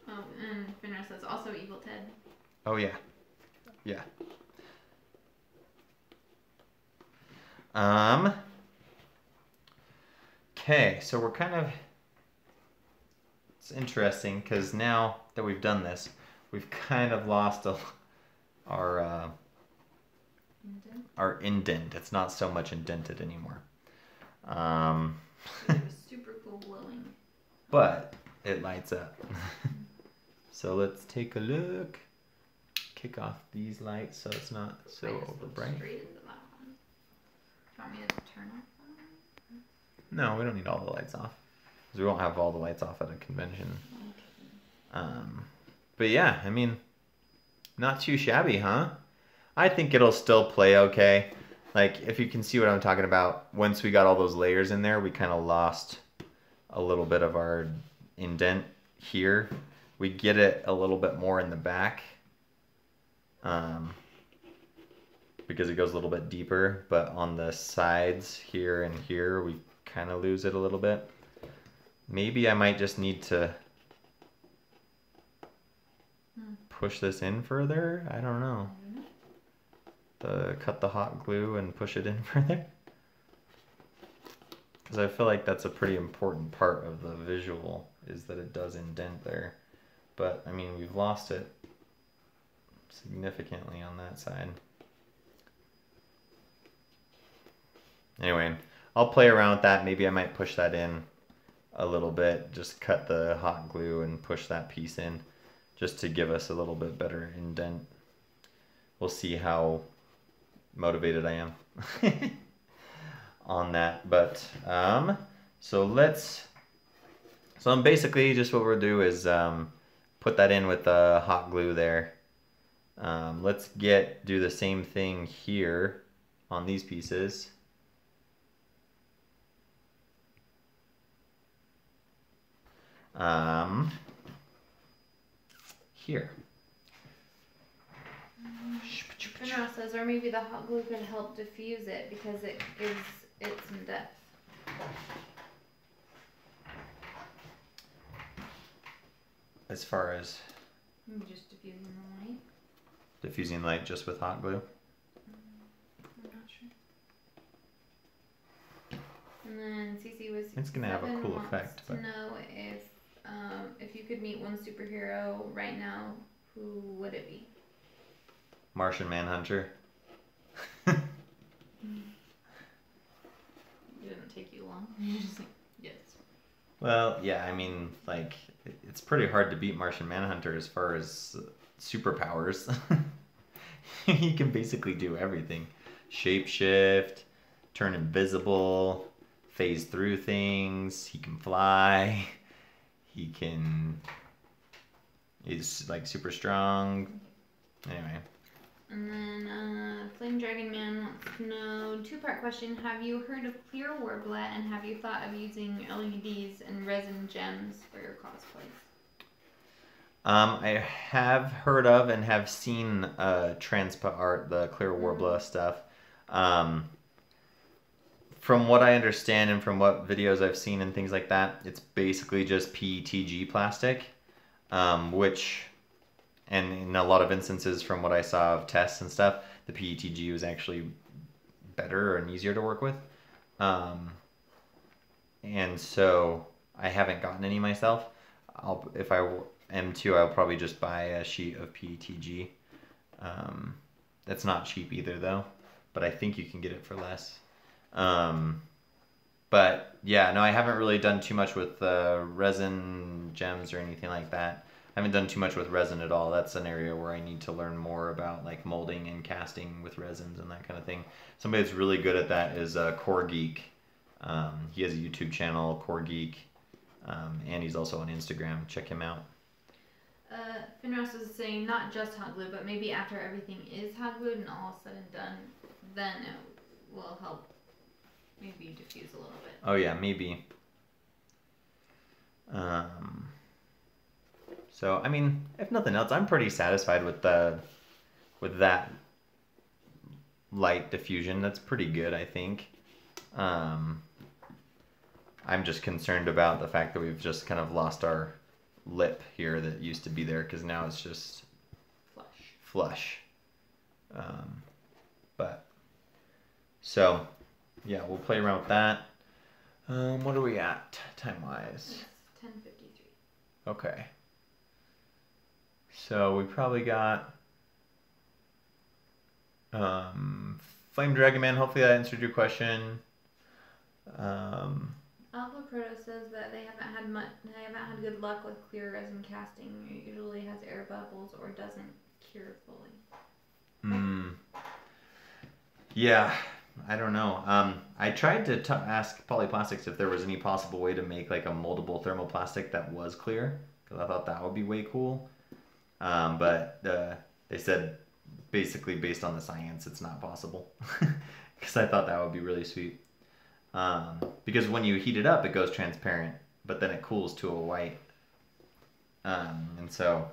Oh, and Finra says also Evil Ted. Oh, yeah. Yeah. Okay, so we're kind of... It's interesting, because now that we've done this, we've kind of lost our indent. It's not so much indented anymore. It was super cool glowing. But it lights up. So let's take a look. Kick off these lights so it's not so over bright. Straight into that one. Do you want me to turn off that one? No, we don't need all the lights off, because we won't have all the lights off at a convention. Okay. But yeah, I mean, not too shabby, huh? I think it'll still play okay. Like, if you can see what I'm talking about, once we got all those layers in there, we kind of lost a little bit of our indent here. We get it a little bit more in the back, because it goes a little bit deeper, but on the sides here and here, we kind of lose it a little bit. Maybe I might just need to push this in further. I don't know. Cut the hot glue and push it in further. because I feel like that's a pretty important part of the visual, is that it does indent there. But, I mean, we've lost it significantly on that side. Anyway, I'll play around with that. Maybe I might push that in a little bit. Just cut the hot glue and push that piece in just to give us a little bit better indent. We'll see how motivated I am on that. But, so basically just what we'll do is put that in with the hot glue there. Let's do the same thing here on these pieces. Here. Finra says, or maybe the hot glue could help diffuse it because it gives it some depth. As far as Maybe just diffusing the light. Diffusing light just with hot glue. I'm not sure. And then CC was. It's gonna have a cool effect. To know if you could meet one superhero right now, who would it be? Martian Manhunter. It didn't take you long. You just like, yes. Well, yeah, I mean, like, it's pretty hard to beat Martian Manhunter as far as superpowers. He can basically do everything. Shapeshift, turn invisible, phase through things, he can fly, he's like super strong. Anyway. And then Flame Dragon Man wants to know, two-part question, have you heard of Clear Warbler and have you thought of using LEDs and resin gems for your cosplays? I have heard of and have seen Transpa art, the Clear Warbler stuff. From what I understand and from what videos I've seen and things like that, it's basically just PETG plastic, which, and in a lot of instances from what I saw of tests and stuff, the PETG was actually better and easier to work with. And so I haven't gotten any myself. If I am to, I'll probably just buy a sheet of PETG. That's not cheap either though, but I think you can get it for less. But yeah, no, I haven't really done too much with resin gems or anything like that. I haven't done too much with resin at all. That's an area where I need to learn more about, like molding and casting with resins and that kind of thing. Somebody that's really good at that is Core Geek. He has a YouTube channel, Core Geek, and he's also on Instagram. Check him out. Finros is saying not just hot glue, but maybe after everything is hot glued and all said and done, then it will help maybe diffuse a little bit. Oh yeah, maybe. So I mean, if nothing else, I'm pretty satisfied with that light diffusion. That's pretty good, I think. I'm just concerned about the fact that we've just kind of lost our lip here that used to be there, because now it's just flush. But so yeah, we'll play around with that. What are we at time-wise? It's 10:53. Okay. So we probably got Flame Dragon Man. Hopefully that answered your question. Alpha Proto says that they haven't had good luck with clear resin casting. It usually has air bubbles or doesn't cure fully. Yeah, I don't know. I tried to ask Polyplastics if there was any possible way to make like a moldable thermoplastic that was clear, because I thought that would be way cool. But they said basically based on the science, it's not possible. Because I thought that would be really sweet. Because when you heat it up, it goes transparent, but then it cools to a white. And so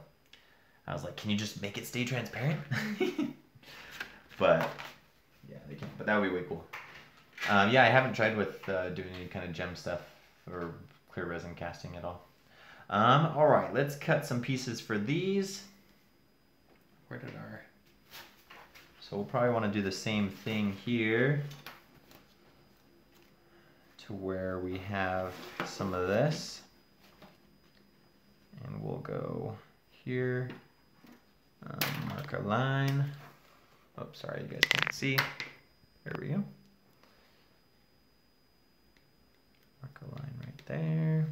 I was like, can you just make it stay transparent? But yeah, they can't. But that would be way cool. Yeah, I haven't tried with doing any kind of gem stuff or clear resin casting at all. All right, let's cut some pieces for these. Where did our... So we'll probably want to do the same thing here. to where we have some of this. And we'll go here, mark a line. Oh, sorry, you guys can't see. There we go. Mark a line right there.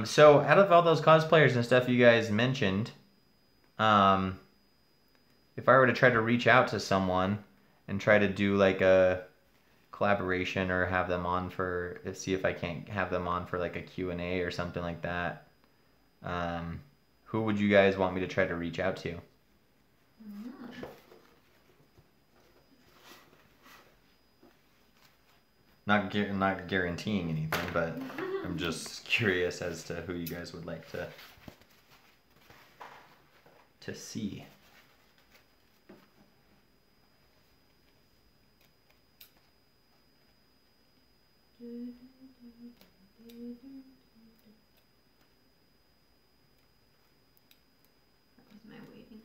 So out of all those cosplayers and stuff you guys mentioned, if I were to try to reach out to someone and try to do like a collaboration or have them on for, see if I can't have them on for like a Q&A or something like that, who would you guys want me to try to reach out to? Not guaranteeing anything, but I'm just curious as to who you guys would like to see. That was my waiting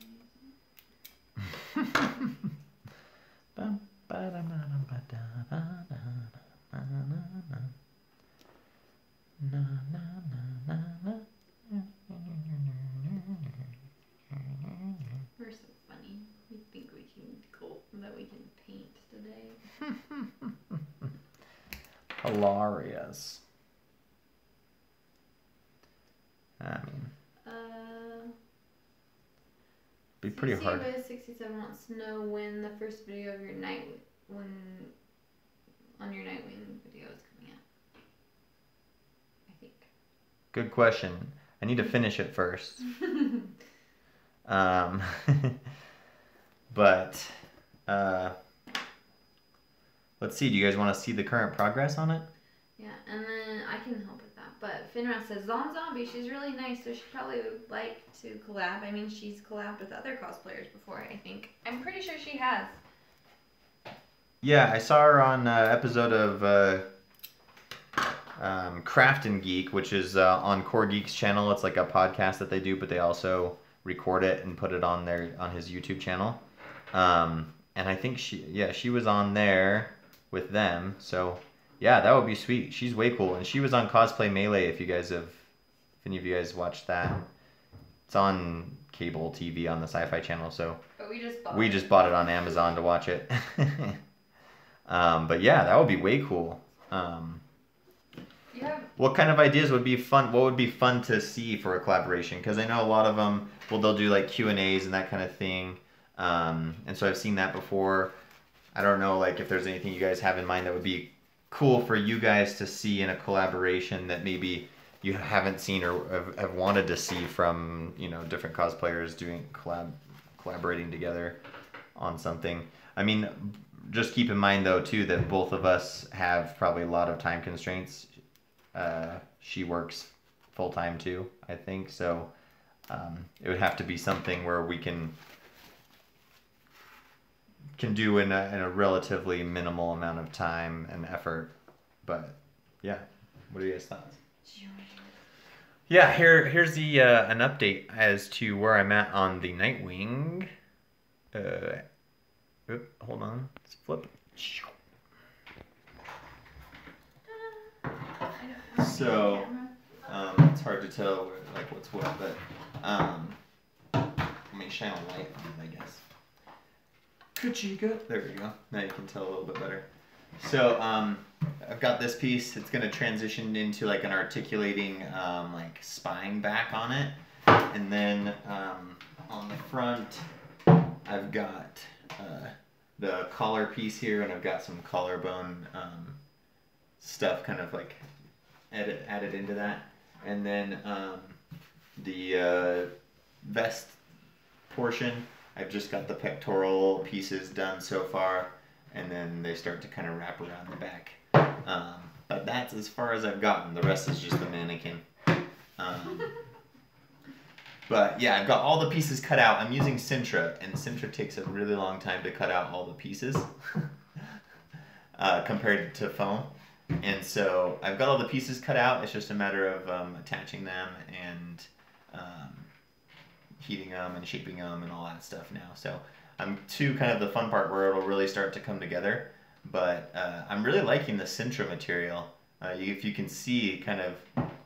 We're so funny. We think we can go that we can paint today. Hilarious. I mean, be pretty hard. 67 wants to know when the first video of your on your Nightwing video is coming out. I think. Good question. I need to finish it first. But let's see. Do you guys want to see the current progress on it? Yeah, and then I can help with that. But Finra says Zombie, she's really nice, so she probably would like to collab. I mean, she's collabed with other cosplayers before, I think. I'm pretty sure she has. Yeah, I saw her on an episode of Craft and Geek, which is on Core Geek's channel. It's like a podcast that they do, but they also record it and put it on his YouTube channel. And I think she was on there with them. So yeah, that would be sweet. She's way cool, and she was on Cosplay Melee. If any of you guys watched that, it's on cable TV on the Sci-Fi Channel. So but we just bought it on Amazon to watch it. But yeah, that would be way cool. What kind of ideas would be fun? What would be fun to see for a collaboration? Because I know a lot of them, they'll do like Q&As and that kind of thing. And so I've seen that before. I don't know, like if there's anything you guys have in mind that would be cool for you guys to see in a collaboration that maybe you haven't seen or have wanted to see from, different cosplayers doing collaborating together on something. I mean, just keep in mind though too that both of us have probably a lot of time constraints. She works full time too, I think. So it would have to be something where we can do in a relatively minimal amount of time and effort. But yeah, what are you guys' thoughts? Yeah, here's the an update as to where I'm at on the Nightwing. Hold on, let's flip. So it's hard to tell what's what, but let me shine a light on it, I guess. There we go. Now you can tell a little bit better. So I've got this piece. It's going to transition into like an articulating spine back on it, and then on the front I've got the collar piece here, and I've got some collarbone stuff kind of like added into that, and then the vest portion, I've just got the pectoral pieces done so far, and then they start to kind of wrap around the back. But that's as far as I've gotten. The rest is just the mannequin. But yeah, I've got all the pieces cut out. I'm using Sintra, and Sintra takes a really long time to cut out all the pieces compared to foam. And so I've got all the pieces cut out. It's just a matter of attaching them and heating them and shaping them and all that stuff now. So I'm to kind of the fun part where it'll really start to come together. But I'm really liking the Sintra material. If you can see kind of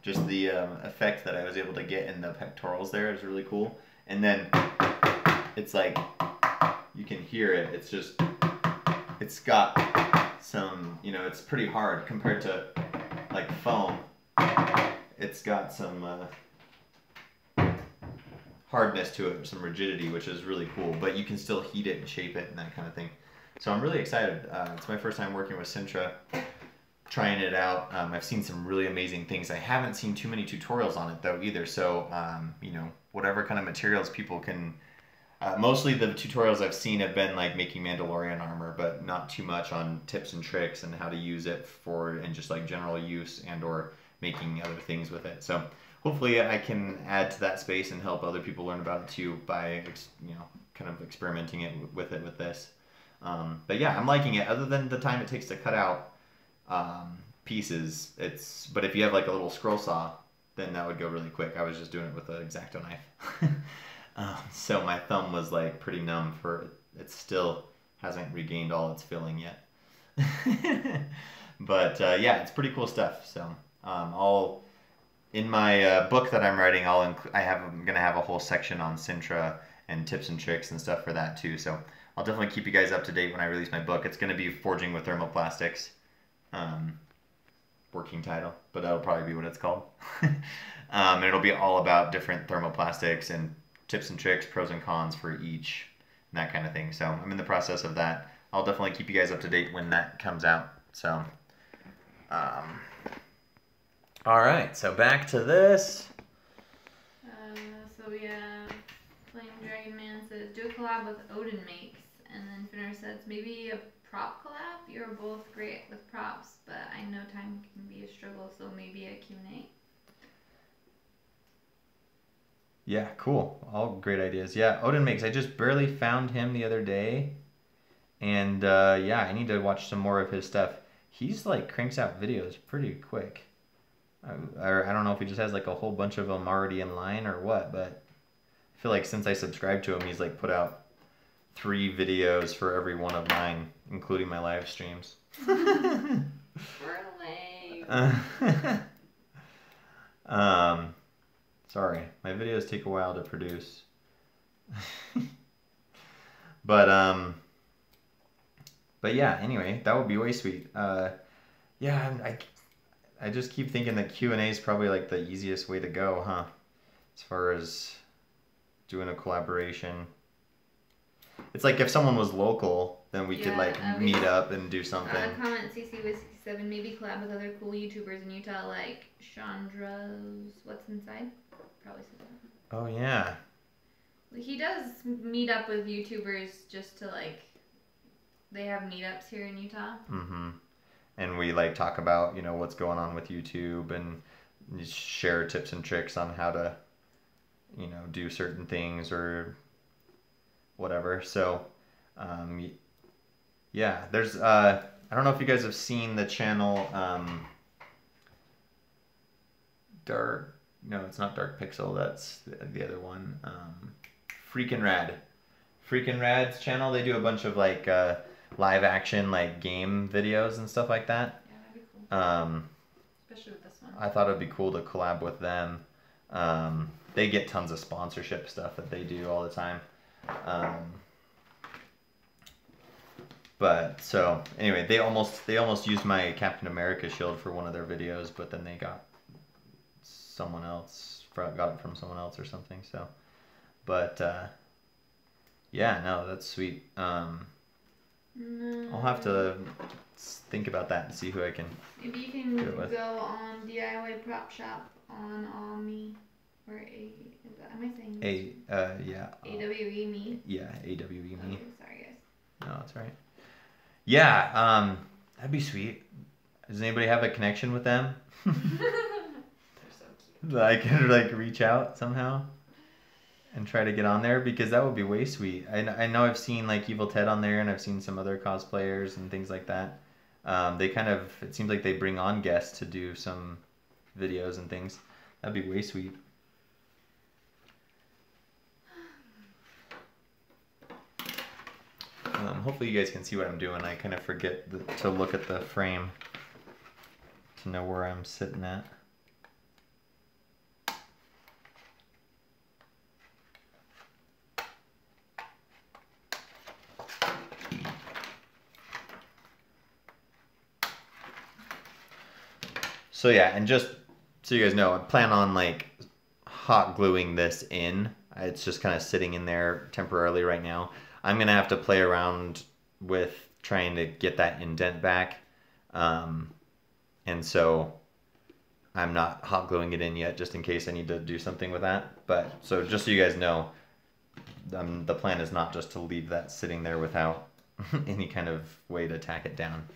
just the effect that I was able to get in the pectorals there is really cool. And then it's like, you can hear it. It's just, it's got some, you know, it's pretty hard compared to like foam. It's got some hardness to it, some rigidity, which is really cool. But you can still heat it and shape it and that kind of thing. So I'm really excited. It's my first time working with Sintra, trying it out. I've seen some really amazing things. I haven't seen too many tutorials on it though either. So, you know, whatever kind of materials people can, mostly the tutorials I've seen have been like making Mandalorian armor, but not too much on tips and tricks and how to use it for, and just like general use and or making other things with it. So hopefully I can add to that space and help other people learn about it too by, you know, kind of experimenting with this. But yeah, I'm liking it. Other than the time it takes to cut out pieces, but if you have like a little scroll saw, then that would go really quick. I was just doing it with an X-Acto knife. So my thumb was like pretty numb for it. Still hasn't regained all its filling yet. But yeah, it's pretty cool stuff. So I'll, in my book that I'm writing, I'm gonna have a whole section on Sintra and tips and tricks and stuff for that too. So I'll definitely keep you guys up to date when I release my book. It's gonna be Forging with Thermoplastics. Working title, but that'll probably be what it's called. And it'll be all about different thermoplastics and tips and tricks, pros and cons for each, and that kind of thing. So I'm in the process of that. I'll definitely keep you guys up to date when that comes out. So, all right, so back to this. So we have Flame Dragon Man says, do a collab with Odin Makes. And then Finner says, maybe a prop collab? You're both great with props, but I know time can be a struggle, so maybe a Q&A. Yeah, cool. All great ideas. Yeah, Odin Makes. I just barely found him the other day. And yeah, I need to watch some more of his stuff. He's like cranks out videos pretty quick. I don't know if he just has like a whole bunch of them already in line or what, but I feel like since I subscribed to him, he's like put out 3 videos for every one of mine, including my live streams. We're lame. Sorry, my videos take a while to produce. But yeah, anyway, that would be way sweet. Yeah, I just keep thinking that Q&A is probably like the easiest way to go, huh? As far as doing a collaboration. It's like if someone was local, then we could like meet up and do something. Comment CC67, maybe collab with other cool YouTubers in Utah like Chandra's What's Inside? Probably something. Oh yeah. He does meet up with YouTubers just to like, they have meetups here in Utah. Mm-hmm. And we like talk about, you know, what's going on with YouTube and share tips and tricks on how to, you know, do certain things or whatever. So, yeah, there's, I don't know if you guys have seen the channel, no, it's not Dark Pixel, that's the other one, Freakin' Rad. Freakin' Rad's channel, they do a bunch of like, live action like game videos and stuff like that. Yeah, that'd be cool. Especially with this one. I thought it'd be cool to collab with them. They get tons of sponsorship stuff that they do all the time. But so anyway, they almost used my Captain America shield for one of their videos, but then they got it from someone else or something. So, but yeah, no, that's sweet. I'll have to think about that and see who I can. Maybe you can go on DIY Prop Shop on Omni or am I saying this? Yeah. AWE Me. Yeah, AWE Me. Okay, sorry guys. No, that's right. Yeah, that'd be sweet. Does anybody have a connection with them? They're so cute. That I could like reach out somehow and try to get on there, because that would be way sweet. I know I've seen like Evil Ted on there, and I've seen some other cosplayers and things like that. They kind of, it seems like they bring on guests to do some videos and things. That'd be way sweet. hopefully you guys can see what I'm doing. I kind of forget to look at the frame to know where I'm sitting at. So yeah, and just so you guys know, I plan on like hot gluing this in. It's just kind of sitting in there temporarily right now. I'm gonna have to play around with trying to get that indent back. And so I'm not hot gluing it in yet, just in case I need to do something with that. But so just so you guys know, the plan is not just to leave that sitting there without any kind of way to tack it down.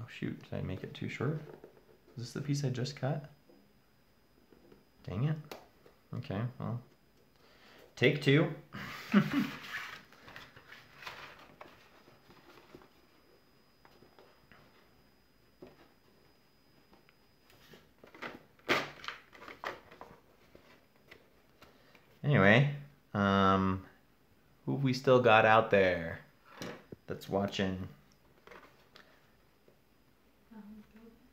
Shoot, did I make it too short? Is this the piece I just cut? Dang it. Okay, well, take two. Anyway, who have we still got out there that's watching?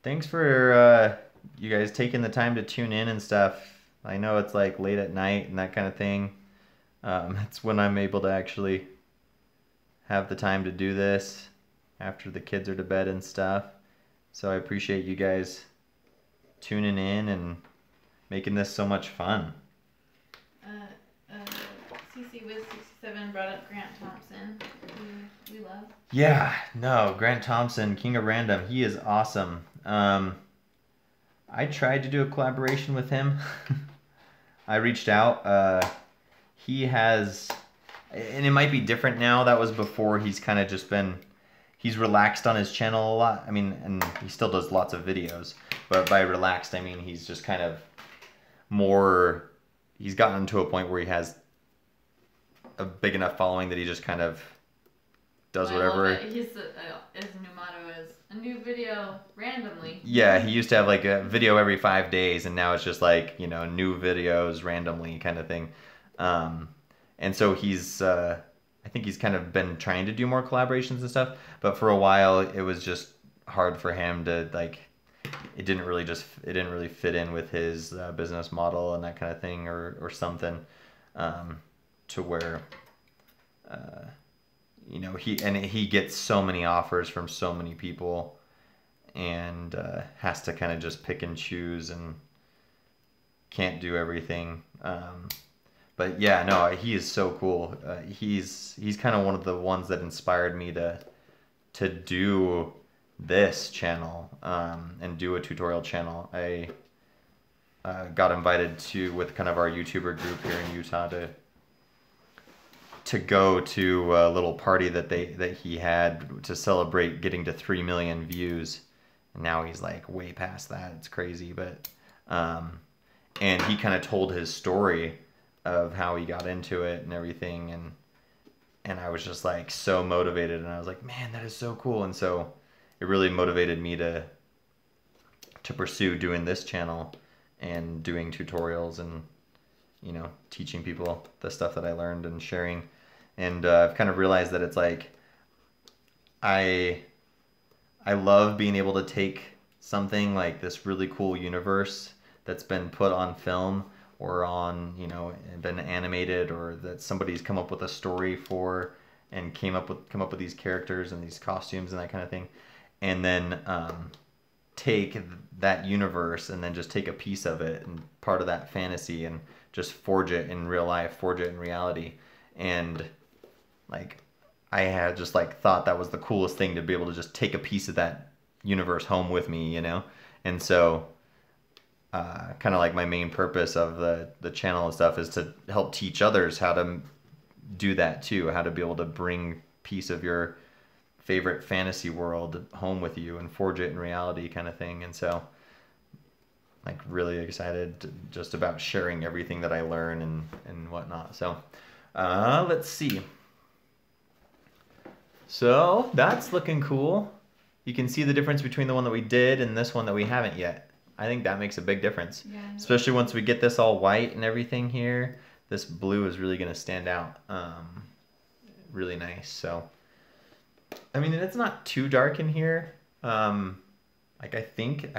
Thanks for you guys taking the time to tune in and stuff. I know it's like late at night and that kind of thing. It's when I'm able to actually have the time to do this after the kids are to bed and stuff. So I appreciate you guys tuning in and making this so much fun. CC Wiz 67 brought up Grant Thompson, who we love. Yeah, no, Grant Thompson, King of Random, he is awesome. I tried to do a collaboration with him. I reached out. He has, and it might be different now. That was before. He's kind of just been, he's relaxed on his channel a lot. I mean, and he still does lots of videos. But by relaxed, I mean he's just kind of more, he's gotten to a point where he has a big enough following that he just kind of does whatever. His new motto is a new video randomly. Yeah, he used to have like a video every 5 days, and now it's just like, you know, new videos randomly kind of thing. And so he's, I think he's kind of been trying to do more collaborations and stuff, but for a while it was just hard for him to like, it didn't really fit in with his business model and that kind of thing, or something, to where, you know, he gets so many offers from so many people, and has to kind of just pick and choose and can't do everything. But yeah, no, he is so cool. He's kind of one of the ones that inspired me to do this channel, and do a tutorial channel. I got invited with kind of our YouTuber group here in Utah to go to a little party that he had to celebrate getting to 3 million views. And now he's like way past that. It's crazy, but and he kind of told his story of how he got into it and everything, and I was just like so motivated, and I was like, man, that is so cool. And so it really motivated me to pursue doing this channel and doing tutorials and, you know, teaching people the stuff that I learned and sharing. And I've kind of realized that it's like I love being able to take something like this really cool universe that's been put on film or on, you know, been animated, or that somebody's come up with a story for and come up with these characters and these costumes and that kind of thing, and then take that universe and then just take a piece of it and part of that fantasy and just forge it in real life, forge it in reality. And like, I had just like thought that was the coolest thing, to be able to just take a piece of that universe home with me, you know? And so kind of like my main purpose of the channel and stuff is to help teach others how to do that too, how to be able to bring a piece of your favorite fantasy world home with you and forge it in reality kind of thing. And so like really excited just about sharing everything that I learn and whatnot. So let's see. So that's looking cool. You can see the difference between the one that we did and this one that we haven't yet. I think that makes a big difference. Yeah. Especially once we get this all white and everything here. This blue is really going to stand out. Really nice. So, I mean, it's not too dark in here. Like I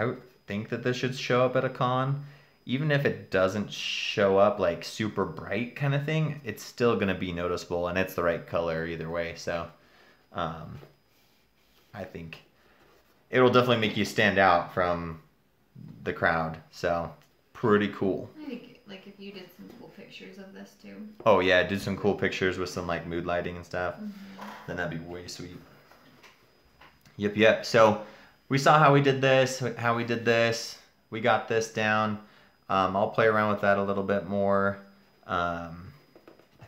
would think that this should show up at a con. Even if it doesn't show up like super bright kind of thing, it's still going to be noticeable, and it's the right color either way. So, I think it'll definitely make you stand out from the crowd. So, pretty cool. I think like if you did some cool pictures of this too. Oh yeah, did some cool pictures with some like mood lighting and stuff. Then that'd be way sweet. Yep. So we saw how we did this, We got this down. I'll play around with that a little bit more. I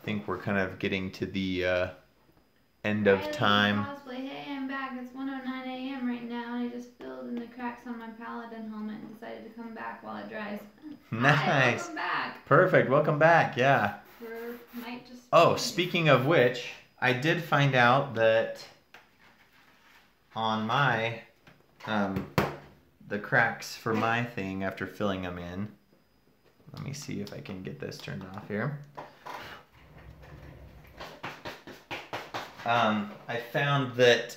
think we're kind of getting to the end of time. Cosplay. Hey, I'm back. It's 1:09 a.m. right now, and I just filled in the cracks on my Paladin helmet and decided to come back while it dries. Nice. Hi, welcome back. Perfect. Welcome back. Yeah. Speaking of which, I did find out that on my the cracks for my thing after filling them in. Let me see if I can get this turned off here. I found that,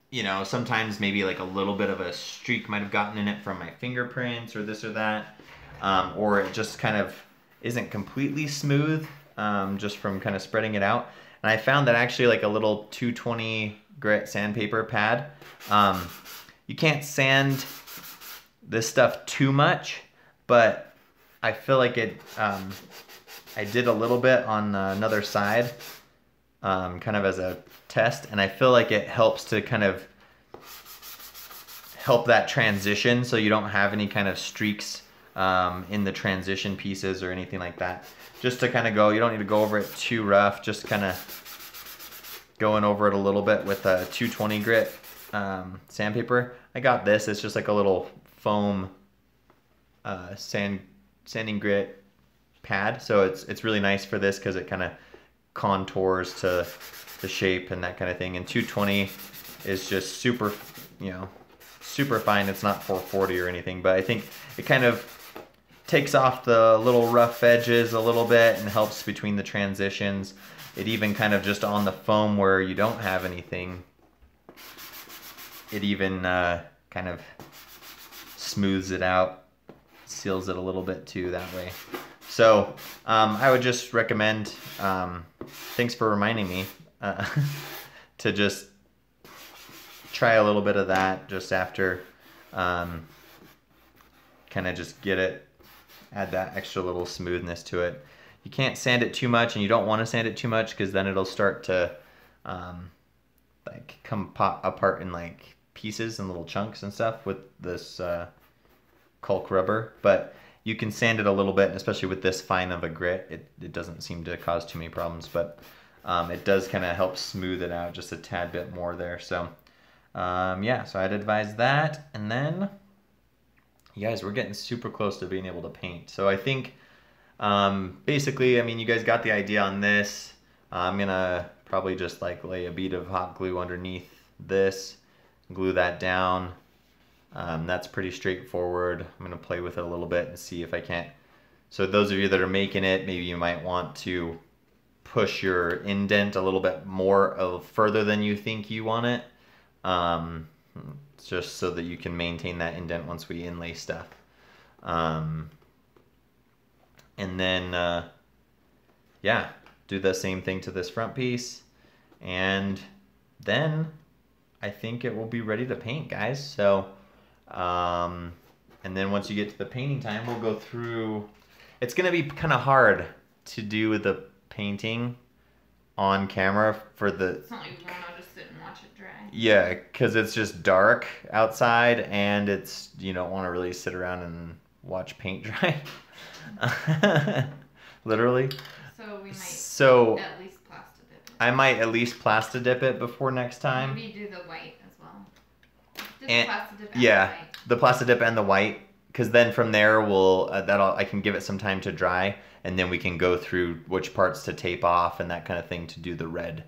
you know, sometimes maybe like a little bit of a streak might have gotten in it from my fingerprints or this or that, or it just kind of isn't completely smooth, just from kind of spreading it out. And I found that actually like a little 220 grit sandpaper pad, you can't sand this stuff too much, but I feel like it, I did a little bit on another side, kind of as a test, and I feel like it helps to kind of help that transition so you don't have any kind of streaks in the transition pieces or anything like that. Just to kind of go, you don't need to go over it too rough, just kind of going over it a little bit with a 220 grit sandpaper. I got this, it's just like a little foam sanding grit pad, so it's really nice for this because it kind of contours to the shape and that kind of thing. And 220 is just super, you know, super fine. It's not 440 or anything, but I think it kind of takes off the little rough edges a little bit and helps between the transitions. It even kind of just on the foam where you don't have anything, it even kind of smooths it out, seals it a little bit too that way. So I would just recommend, thanks for reminding me, to just try a little bit of that just after, kind of just get it, add that extra little smoothness to it. You can't sand it too much, and you don't want to sand it too much because then it'll start to like come apart in like pieces and little chunks and stuff with this caulk rubber. But you can sand it a little bit, and especially with this fine of a grit, it doesn't seem to cause too many problems, but it does kind of help smooth it out just a tad bit more there. So yeah, so I'd advise that. And then you guys, we're getting super close to being able to paint. So I think basically, I mean, you guys got the idea on this. I'm gonna probably just like lay a bead of hot glue underneath this, glue that down. That's pretty straightforward. I'm gonna play with it a little bit and see if I can't. So those of you that are making it, maybe you might want to push your indent a little bit more further than you think you want it, just so that you can maintain that indent once we inlay stuff. And then yeah, do the same thing to this front piece, and then I think it will be ready to paint, guys. So and then once you get to the painting time, we'll go through. It's gonna be kind of hard to do the painting on camera for the. It's not like you want to just sit and watch it dry. Yeah, because it's just dark outside, and it's, you don't want to really sit around and watch paint dry. Literally. So we might at least plastic dip it. I might at least plastic dip it before next time. Maybe do the white as well. And, the plastic dip and yeah, the white. The plastic dip and the white, because then from there we'll I can give it some time to dry, and then we can go through which parts to tape off and that kind of thing to do the red.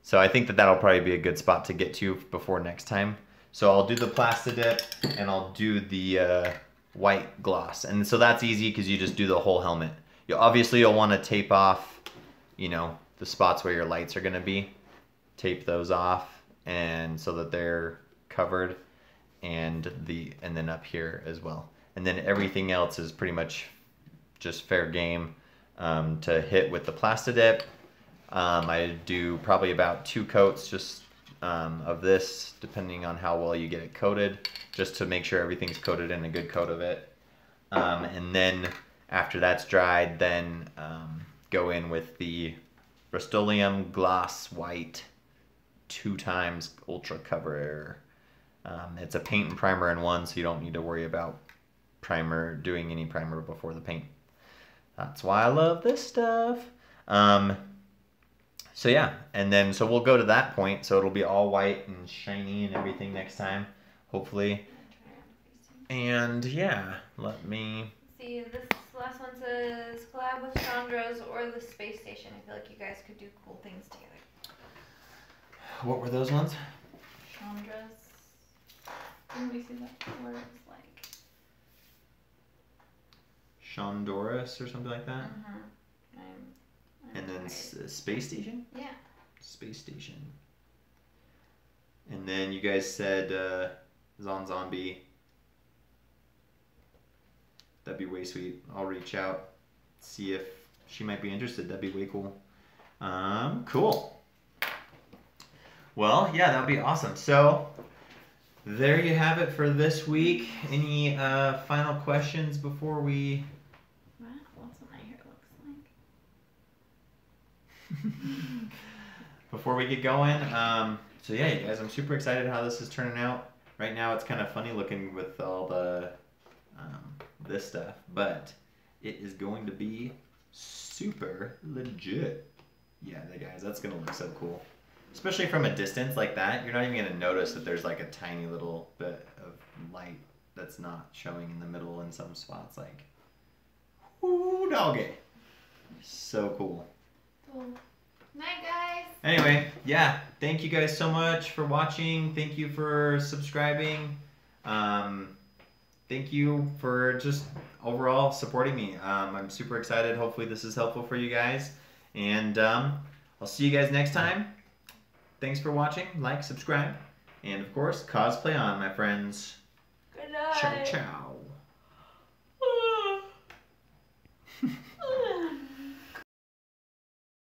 So I think that that'll probably be a good spot to get to before next time. So I'll do the Plastidip and I'll do the white gloss. And so that's easy because you just do the whole helmet. Obviously you'll want to tape off, you know, the spots where your lights are going to be. Tape those off and so that they're covered, and then up here as well. And then everything else is pretty much just fair game to hit with the Plastidip. I do probably about 2 coats just of this, depending on how well you get it coated, just to make sure everything's coated in a good coat of it. And then after that's dried, then go in with the Rust-Oleum Gloss White 2x Ultra Cover. It's a paint and primer in one, so you don't need to worry about doing any primer before the paint. That's why I love this stuff. So yeah, and then so we'll go to that point, so it'll be all white and shiny and everything next time, hopefully. And yeah, let me see. This last one says collab with Chandra's or the space station. I feel like you guys could do cool things together. What were those ones? Chandra's. Let me see that word it's like. Shondoris or something like that. I'm and then space station. Yeah. Space station. And then you guys said Zombie. That'd be way sweet. I'll reach out, see if she might be interested. That'd be way cool. Cool. Well, yeah, that'd be awesome. So there you have it for this week. Any final questions before we? Wow, what's what my hair looks like. Before we get going, so yeah, you guys, I'm super excited how this is turning out. Right now, it's kind of funny looking with all the this stuff, but it is going to be super legit. Yeah, guys, that's gonna look so cool. Especially from a distance like that, you're not even gonna notice that there's like a tiny little bit of light that's not showing in the middle in some spots. Like, ooh, doggy. So cool. Cool. Night, guys. Anyway, yeah, thank you guys so much for watching. Thank you for subscribing. Thank you for just overall supporting me. I'm super excited. Hopefully this is helpful for you guys. And I'll see you guys next time. Thanks for watching. Like, subscribe. And of course, cosplay on, my friends. Good night. Ciao, ciao.